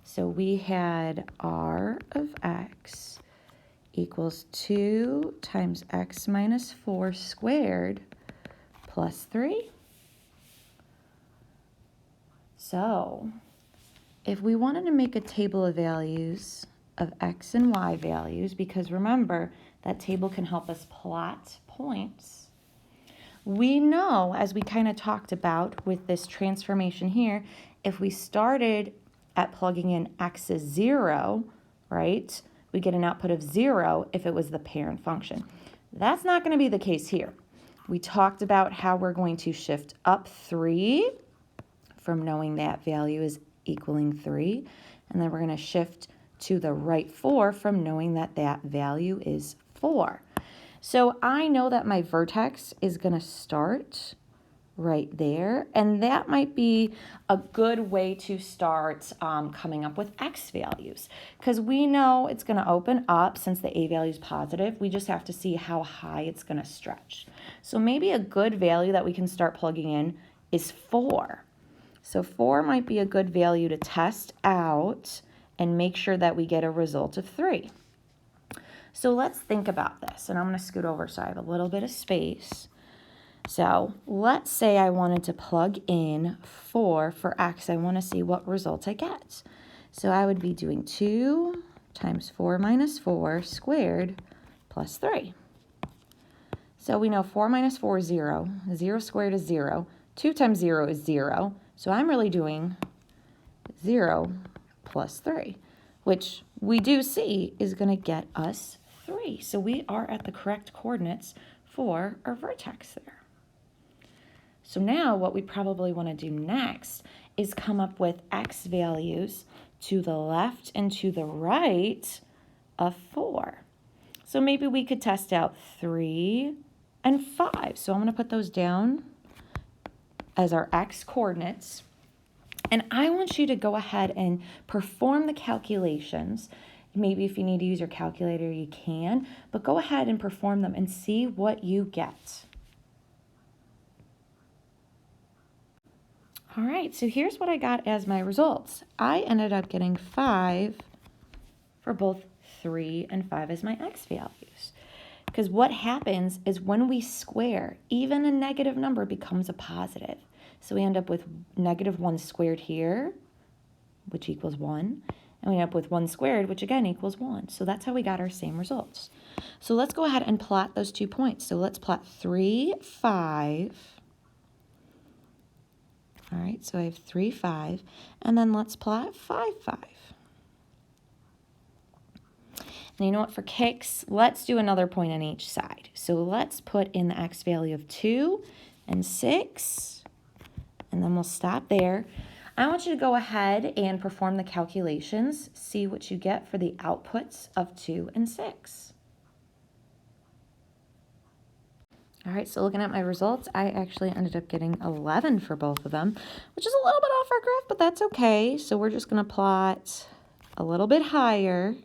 So we had r of x equals 2 times x minus 4 squared plus 3. So if we wanted to make a table of values of x and y values, because remember, that table can help us plot points, we know, as we kind of talked about with this transformation here, if we started at plugging in x is 0, right, we get an output of 0 if it was the parent function. That's not going to be the case here. We talked about how we're going to shift up 3 from knowing that value is equaling 3, and then we're going to shift to the right 4 from knowing that that value is 4. So I know that my vertex is going to start right there, and that might be a good way to start coming up with x values, because we know it's going to open up since the a value is positive. We just have to see how high it's going to stretch. So maybe a good value that we can start plugging in is 4. So 4 might be a good value to test out and make sure that we get a result of 3. So let's think about this, and I'm going to scoot over so I have a little bit of space. So let's say I wanted to plug in 4 for x. I want to see what result I get. So I would be doing 2 times 4 minus 4 squared plus 3. So we know 4 minus 4 is 0. 0 squared is 0. 2 times 0 is 0. So I'm really doing 0 plus 3, which we do see is going to get us 3. So we are at the correct coordinates for our vertex there. So now what we probably want to do next is come up with x values to the left and to the right of 4. So maybe we could test out 3 and 5. So I'm going to put those down as our x coordinates. And I want you to go ahead and perform the calculations. Maybe if you need to use your calculator, you can. But go ahead and perform them and see what you get. All right, so here's what I got as my results. I ended up getting 5 for both 3 and 5 as my x values. Because what happens is when we square, even a negative number becomes a positive. So we end up with negative 1 squared here, which equals 1. And we end up with 1 squared, which again equals 1. So that's how we got our same results. So let's go ahead and plot those 2 points. So let's plot 3, 5. All right, so I have 3, 5. And then let's plot 5, 5. And you know what, for kicks, let's do another point on each side. So let's put in the x value of 2 and 6, and then we'll stop there. I want you to go ahead and perform the calculations, see what you get for the outputs of 2 and 6. All right, so looking at my results, I actually ended up getting 11 for both of them, which is a little bit off our graph, but that's okay. So we're just going to plot a little bit higher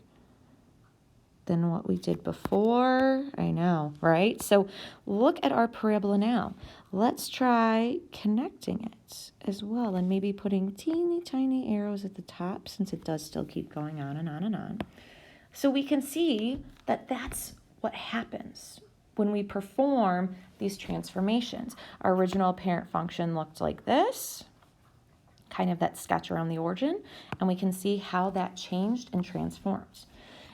than what we did before. I know, right? So look at our parabola now. Let's try connecting it as well and maybe putting teeny tiny arrows at the top since it does still keep going on and on and on. So we can see that that's what happens when we perform these transformations. Our original parent function looked like this, kind of that sketch around the origin, and we can see how that changed and transforms.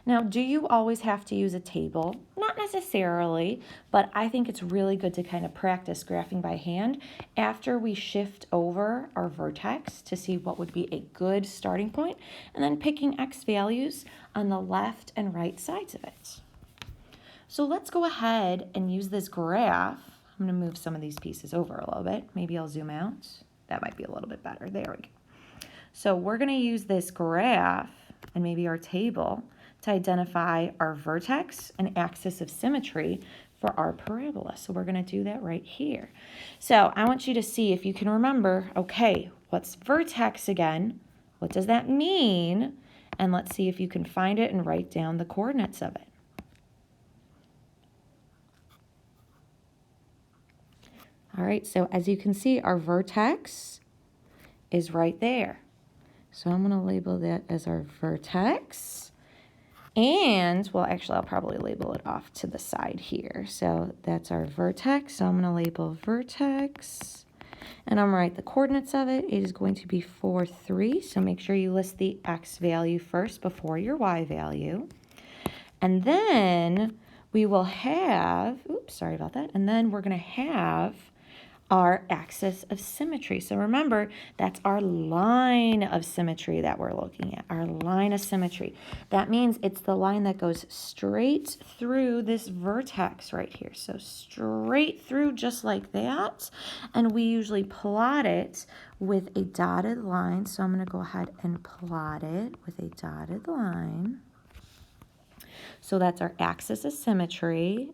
Now, do you always have to use a table? Not necessarily, but I think it's really good to kind of practice graphing by hand after we shift over our vertex to see what would be a good starting point, and then picking x values on the left and right sides of it. So let's go ahead and use this graph. I'm going to move some of these pieces over a little bit. Maybe I'll zoom out. That might be a little bit better. There we go. So we're going to use this graph and maybe our table to identify our vertex and axis of symmetry for our parabola. So we're going to do that right here. So I want you to see if you can remember, okay, what's vertex again? What does that mean? And let's see if you can find it and write down the coordinates of it. All right, so as you can see, our vertex is right there. So I'm going to label that as our vertex. And, well, actually, I'll probably label it off to the side here. So that's our vertex. So I'm going to label vertex. And I'm going to write the coordinates of it. It is going to be 4, 3. So make sure you list the x value first before your y value. And then we will have, oops, sorry about that. And then we're going to have our axis of symmetry. So remember, that's our line of symmetry that we're looking at, our line of symmetry. That means it's the line that goes straight through this vertex right here. So straight through just like that. And we usually plot it with a dotted line. So I'm going to go ahead and plot it with a dotted line. So that's our axis of symmetry.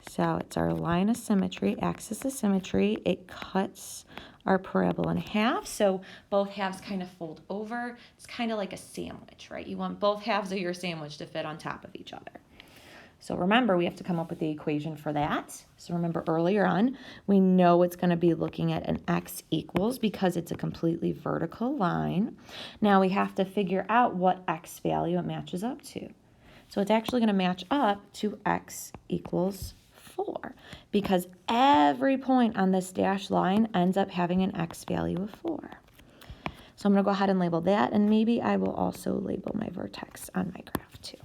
So it's our line of symmetry, axis of symmetry. It cuts our parabola in half. So both halves kind of fold over. It's kind of like a sandwich, right? You want both halves of your sandwich to fit on top of each other. So remember, we have to come up with the equation for that. So remember earlier on, we know it's going to be looking at an x equals because it's a completely vertical line. Now we have to figure out what x value it matches up to. So it's actually going to match up to x equals 4 because every point on this dashed line ends up having an x value of 4. So I'm going to go ahead and label that, and maybe I will also label my vertex on my graph too.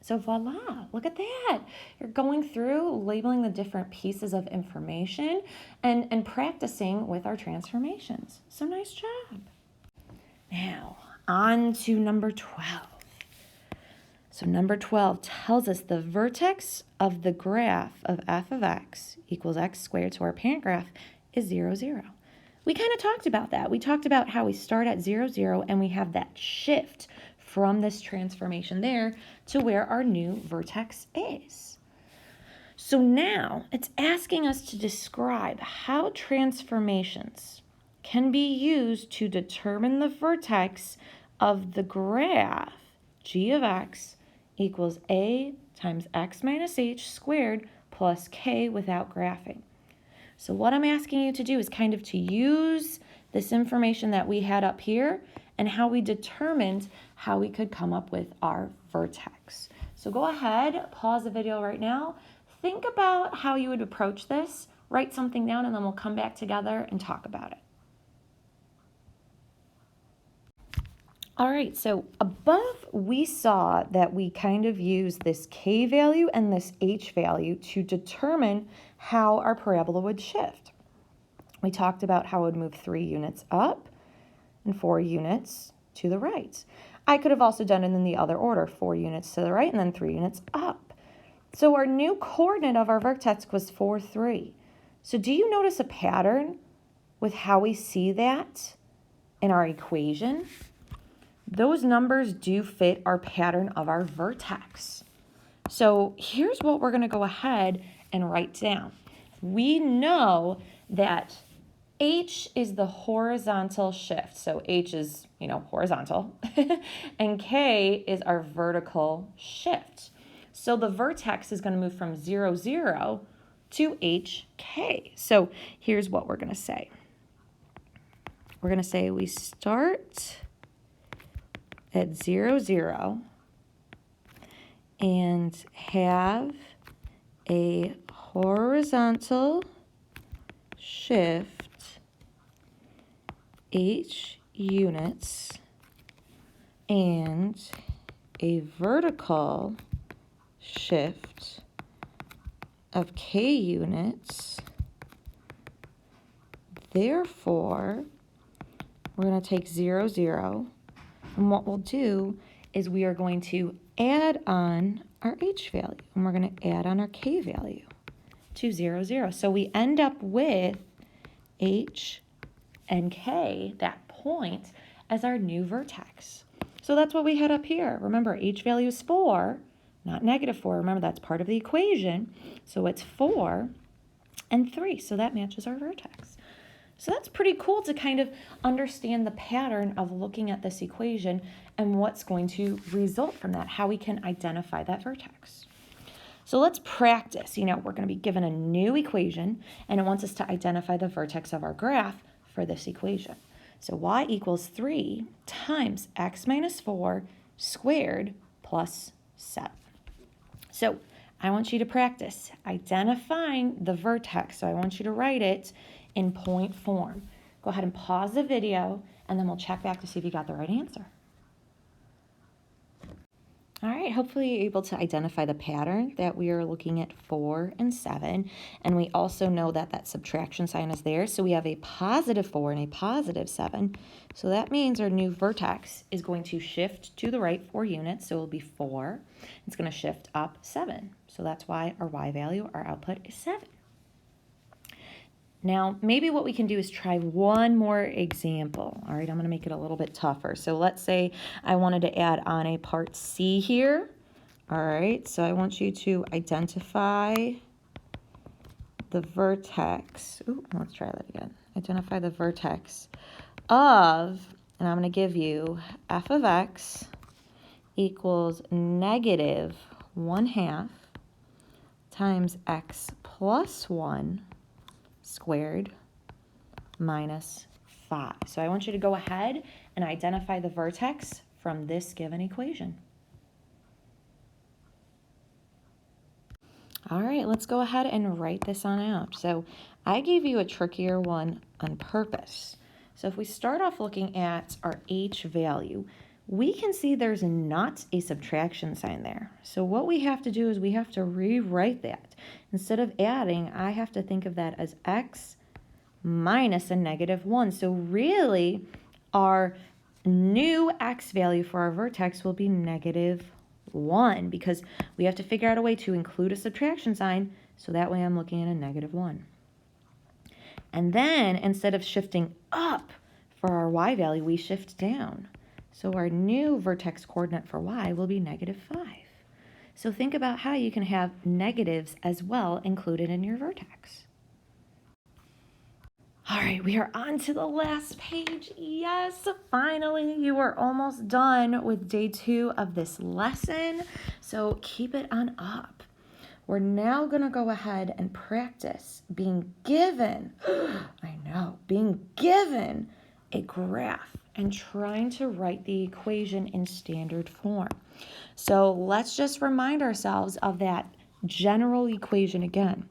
So voila, look at that. You're going through labeling the different pieces of information and practicing with our transformations. So nice job. Now, on to number 12. So number 12 tells us the vertex of the graph of f of x equals x squared, so our parent graph is 0, 0. We kind of talked about that. We talked about how we start at 0, 0, and we have that shift from this transformation there to where our new vertex is. So now it's asking us to describe how transformations can be used to determine the vertex of the graph g of x equals a times x minus h squared plus k without graphing. So what I'm asking you to do is kind of to use this information that we had up here and how we determined how we could come up with our vertex. So go ahead, pause the video right now, think about how you would approach this, write something down, and then we'll come back together and talk about it. All right, so above we saw that we kind of use this k value and this h value to determine how our parabola would shift. We talked about how it would move 3 units up and 4 units to the right. I could have also done it in the other order, 4 units to the right and then 3 units up. So our new coordinate of our vertex was 4, 3. So do you notice a pattern with how we see that in our equation? Those numbers do fit our pattern of our vertex. So here's what we're going to go ahead and write down. We know that h is the horizontal shift. So h is, horizontal. And k is our vertical shift. So the vertex is going to move from 0, 0 to hk. So here's what we're going to say. We're going to say we start at 0, 0 and have a horizontal shift h units and a vertical shift of k units. Therefore, we're going to take 0, 0, and what we'll do is we are going to add on our h value, and we're going to add on our k value to 0, 0. So we end up with h and k, that point, as our new vertex. So that's what we had up here. Remember, h value is 4, not negative 4. Remember, that's part of the equation. So it's 4 and 3. So that matches our vertex. So that's pretty cool to kind of understand the pattern of looking at this equation and what's going to result from that, how we can identify that vertex. So let's practice. We're going to be given a new equation, and it wants us to identify the vertex of our graph for this equation. So y equals 3 times x minus 4 squared plus 7. So I want you to practice identifying the vertex. So I want you to write it in point form. Go ahead and pause the video, and then we'll check back to see if you got the right answer. All right, hopefully you're able to identify the pattern that we are looking at 4 and 7. And we also know that that subtraction sign is there. So we have a positive 4 and a positive 7. So that means our new vertex is going to shift to the right 4 units. So it will be 4. It's going to shift up 7. So that's why our y value, our output, is 7. Now, maybe what we can do is try one more example. All right, I'm going to make it a little bit tougher. So let's say I wanted to add on a part C here. All right, so I want you to identify the vertex. Ooh, let's try that again. Identify the vertex of, and I'm going to give you f of x equals negative 1/2 times x plus 1 squared minus 5. So I want you to go ahead and identify the vertex from this given equation. All right, let's go ahead and write this on out. So I gave you a trickier one on purpose. So if we start off looking at our h value, we can see there's not a subtraction sign there. So what we have to do is we have to rewrite that. Instead of adding, I have to think of that as x minus a -1. So really, our new x value for our vertex will be -1 because we have to figure out a way to include a subtraction sign, so that way I'm looking at a -1. And then instead of shifting up for our y value, we shift down. So our new vertex coordinate for y will be -5. So think about how you can have negatives as well included in your vertex. All right, we are on to the last page. Yes, finally, you are almost done with day 2 of this lesson. So keep it on up. We're now going to go ahead and practice being given, being given a graph and trying to write the equation in standard form. So let's just remind ourselves of that general equation again.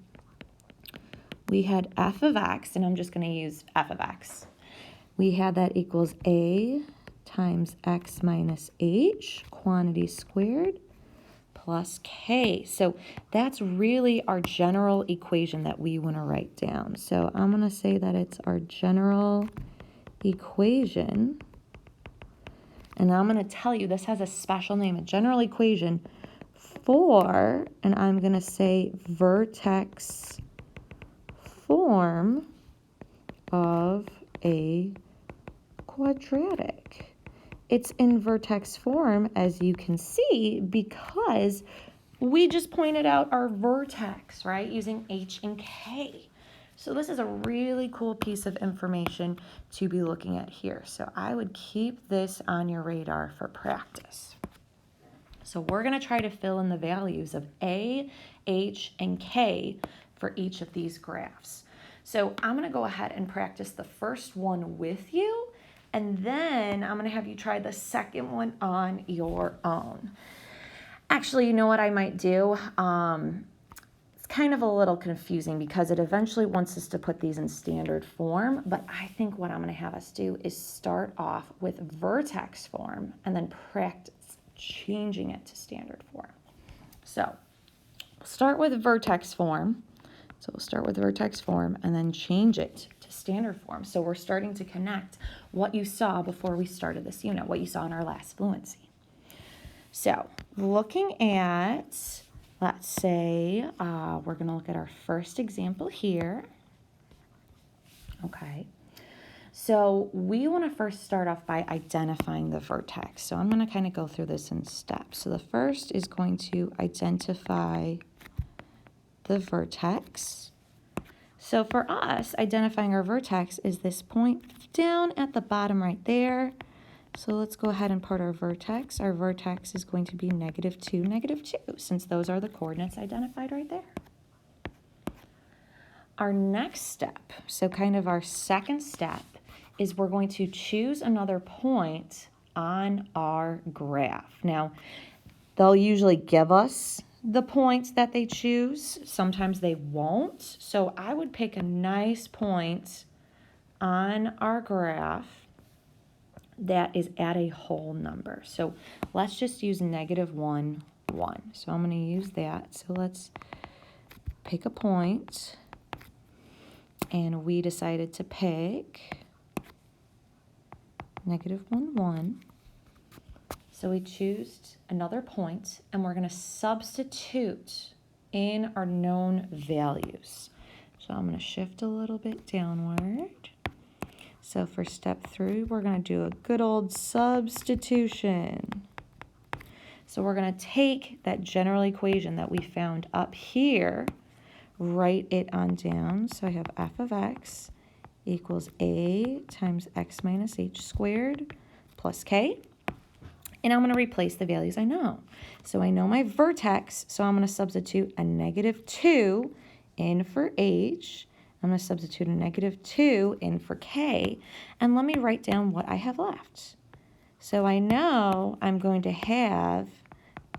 We had f of x, and I'm just going to use f of x. We had that equals a times x minus h, quantity squared, plus k. So that's really our general equation that we want to write down. So I'm going to say that it's our general equation. And I'm going to tell you this has a special name, a general equation for, and I'm going to say vertex form of a quadratic. It's in vertex form, as you can see, because we just pointed out our vertex, right, using h and k. So this is a really cool piece of information to be looking at here. So I would keep this on your radar for practice. So we're going to try to fill in the values of a, h, and k for each of these graphs. So I'm going to go ahead and practice the first one with you, and then I'm going to have you try the second one on your own. Actually, you know what I might do? It's kind of a little confusing because it eventually wants us to put these in standard form, but I think what I'm going to have us do is start off with vertex form and then practice changing it to standard form. So we'll start with vertex form. So we'll start with vertex form and then change it to standard form. So we're starting to connect what you saw before we started this unit, what you saw in our last fluency. So looking at, let's say, we're going to look at our first example here. Okay. So we want to first start off by identifying the vertex. So I'm going to kind of go through this in steps. So the first is going to identify the vertex. So for us, identifying our vertex is this point down at the bottom right there. So let's go ahead and put our vertex. Our vertex is going to be -2, -2, since those are the coordinates identified right there. Our next step, so kind of our second step, is we're going to choose another point on our graph. Now, they'll usually give us the points that they choose. Sometimes they won't. So I would pick a nice point on our graph that is at a whole number. So let's just use -1, 1. So I'm going to use that. So let's pick a point. And we decided to pick -1, 1. So we choose another point, and we're going to substitute in our known values. So I'm going to shift a little bit downward. So for step 3, we're going to do a good old substitution. So we're going to take that general equation that we found up here, write it on down. So I have f of x equals a times x minus h squared plus k. And I'm going to replace the values I know. So I know my vertex, so I'm going to substitute a -2 in for h. I'm going to substitute a -2 in for k. And let me write down what I have left. So I know I'm going to have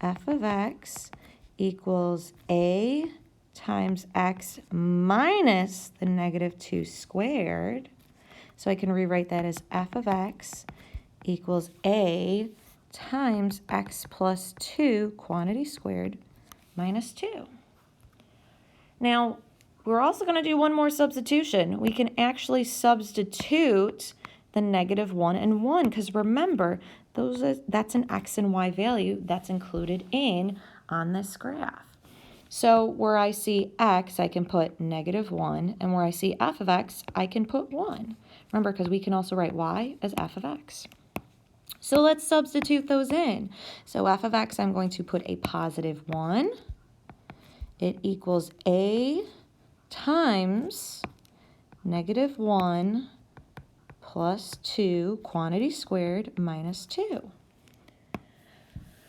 f of x equals a times x minus the -2 squared. So I can rewrite that as f of x equals a times x plus 2 quantity squared minus 2. Now, we're also going to do one more substitution. We can actually substitute the -1 and 1, because remember, that's an x and y value that's included on this graph. So where I see x, I can put -1, and where I see f of x, I can put 1. Remember, because we can also write y as f of x. So let's substitute those in. So f of x, I'm going to put a +1. It equals a times -1 plus 2 quantity squared minus 2.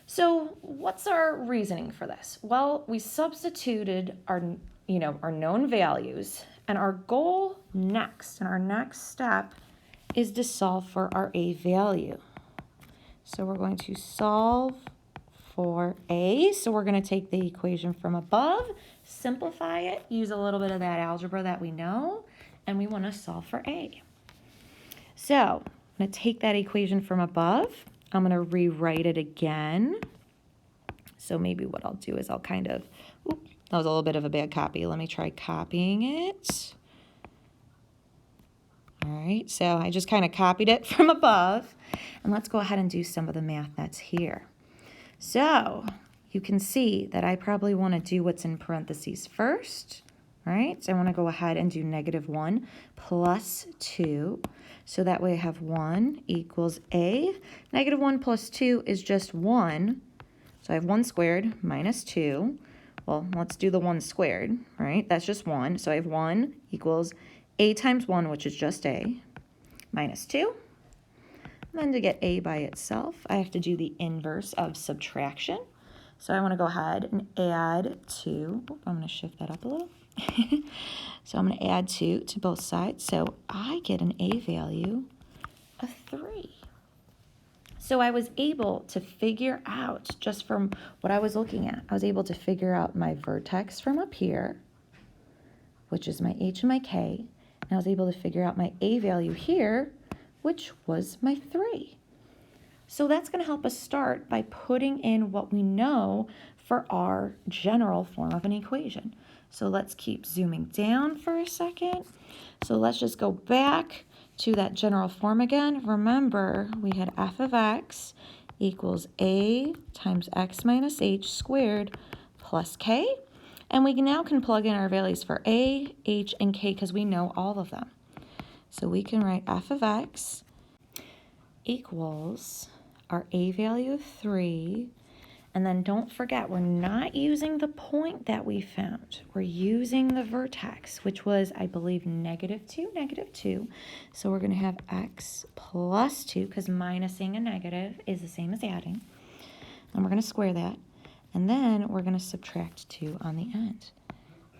So what's our reasoning for this? Well, we substituted our known values, and our goal next, and our next step is to solve for our a value. So we're going to solve for a. So we're going to take the equation from above, simplify it, use a little bit of that algebra that we know, and we want to solve for a. So I'm going to take that equation from above. I'm going to rewrite it again. So maybe what I'll do is I'll kind of, that was a little bit of a bad copy. Let me try copying it. All right, so I just kind of copied it from above. And let's go ahead and do some of the math that's here. So you can see that I probably want to do what's in parentheses first, right? So I want to go ahead and do -1 plus 2. So that way I have 1 equals a. -1 plus 2 is just 1. So I have 1 squared minus 2. Well, let's do the 1 squared, right? That's just 1. So I have 1 equals a times 1, which is just a, minus 2. And then to get a by itself, I have to do the inverse of subtraction. So I want to go ahead and add 2. I'm going to shift that up a little. So I'm going to add 2 to both sides. So I get an a value of 3. So I was able to figure out, just from what I was looking at, I was able to figure out my vertex from up here, which is my h and my k. And I was able to figure out my a value here, which was my 3. So that's going to help us start by putting in what we know for our general form of an equation. So let's keep zooming down for a second. So let's just go back to that general form again. Remember, we had f of x equals a times x minus h squared plus k. And we now can plug in our values for a, h, and k because we know all of them. So we can write f of x equals our a value of 3. And then don't forget, we're not using the point that we found. We're using the vertex, which was, I believe, -2, -2. So we're going to have x plus 2, because minusing a negative is the same as adding. And we're going to square that. And then we're going to subtract 2 on the end.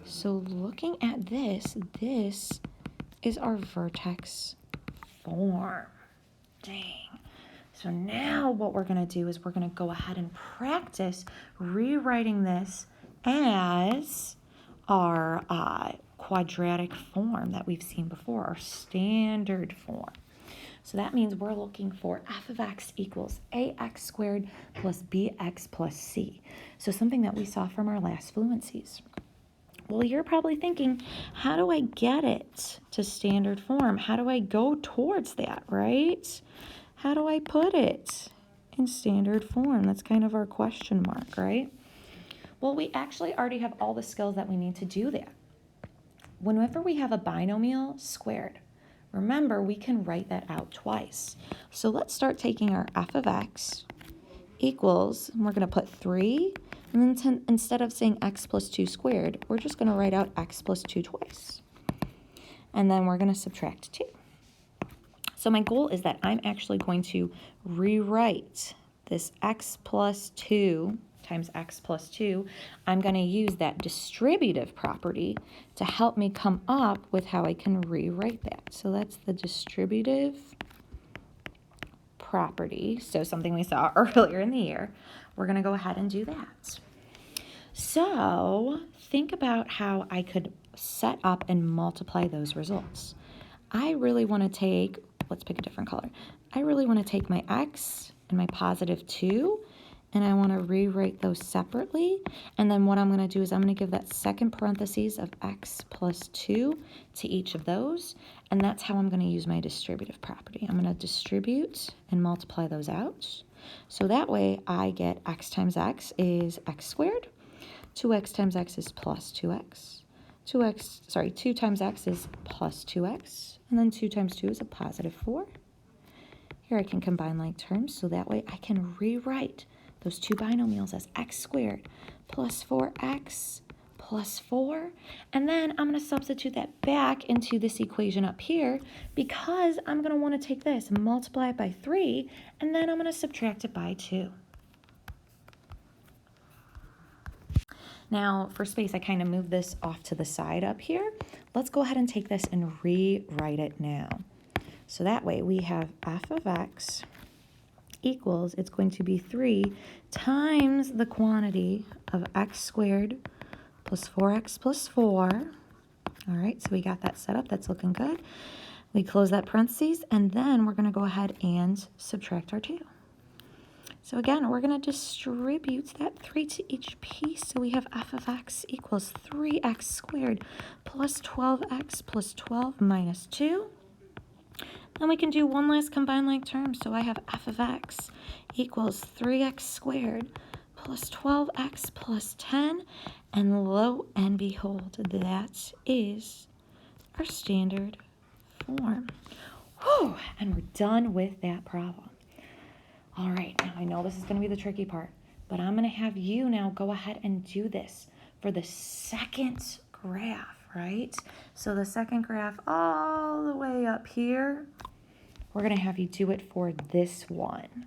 So looking at this, this is our vertex form. Dang. So now what we're going to do is we're going to go ahead and practice rewriting this as our quadratic form that we've seen before, our standard form. So that means we're looking for f of x equals ax squared plus bx plus c. So something that we saw from our last fluencies. Well, you're probably thinking, how do I get it to standard form? How do I go towards that, right? How do I put it in standard form? That's kind of our question mark, right? Well, we actually already have all the skills that we need to do that. Whenever we have a binomial squared, remember, we can write that out twice. So let's start taking our f of x equals, and we're going to put 3, and then instead of saying x plus 2 squared, we're just going to write out x plus 2 twice. And then we're going to subtract 2. So my goal is that I'm actually going to rewrite this x plus 2 times x plus 2, I'm going to use that distributive property to help me come up with how I can rewrite that. So that's the distributive property. So something we saw earlier in the year. We're going to go ahead and do that. So think about how I could set up and multiply those results. I really want to take, let's pick a different color. I really want to take my x and my positive 2, and I want to rewrite those separately. And then what I'm going to do is I'm going to give that second parentheses of x plus 2 to each of those. And that's how I'm going to use my distributive property. I'm going to distribute and multiply those out. So that way I get x times x is x squared. 2x times x is plus 2x. 2 times x is plus 2x. And then 2 times 2 is a positive 4. Here I can combine like terms, so that way I can rewrite those two binomials as x squared plus 4x plus 4. And then I'm going to substitute that back into this equation up here because I'm going to want to take this and multiply it by 3, and then I'm going to subtract it by 2. Now, for space, I kind of moved this off to the side up here. Let's go ahead and take this and rewrite it now. So that way we have f of x equals, it's going to be 3 times the quantity of x squared plus 4x plus 4. All right, so we got that set up. That's looking good. We close that parentheses, and then we're going to go ahead and subtract our 2. So again, we're going to distribute that 3 to each piece. So we have f of x equals 3x squared plus 12x plus 12 minus 2. Then we can do one last combined like term. So I have f of x equals 3x squared plus 12x plus 10. And lo and behold, that is our standard form. Whew, and we're done with that problem. All right, now I know this is going to be the tricky part, but I'm going to have you now go ahead and do this for the second graph, right? So the second graph all the way up here, we're going to have you do it for this one.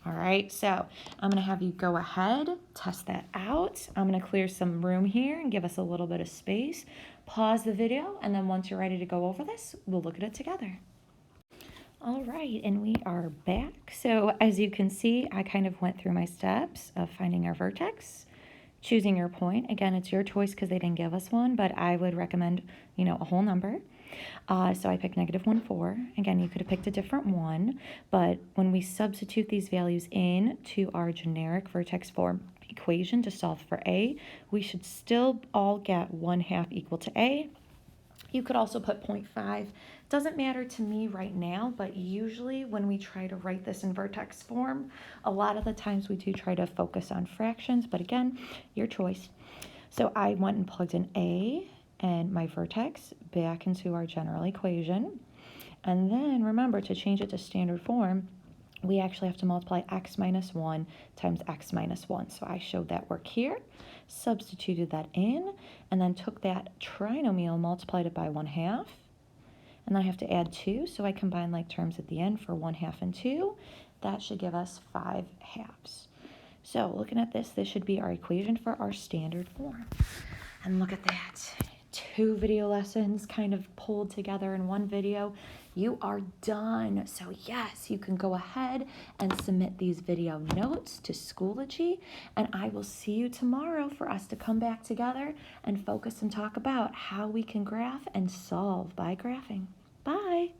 All right, so I'm going to have you go ahead, test that out. I'm going to clear some room here and give us a little bit of space. Pause the video, and then once you're ready to go over this, we'll look at it together. All right, and we are back. So as you can see, I kind of went through my steps of finding our vertex, choosing your point. Again, it's your choice because they didn't give us one, but I would recommend, a whole number. So I picked -1, 4. Again, you could have picked a different one, but when we substitute these values in to our generic vertex form equation to solve for A, we should still all get 1/2 equal to A. You could also put 0.5. Doesn't matter to me right now, but usually when we try to write this in vertex form, a lot of the times we do try to focus on fractions, but again, your choice. So I went and plugged in A and my vertex back into our general equation. And then remember, to change it to standard form, we actually have to multiply x minus 1 times x minus 1. So I showed that work here, substituted that in, and then took that trinomial, multiplied it by 1/2. And then I have to add 2, so I combine like terms at the end for 1/2 and 2. That should give us 5/2. So looking at this, this should be our equation for our standard form. And look at that. 2 video lessons kind of pulled together in one video. You are done. So yes, you can go ahead and submit these video notes to Schoology, and I will see you tomorrow for us to come back together and focus and talk about how we can graph and solve by graphing. Bye.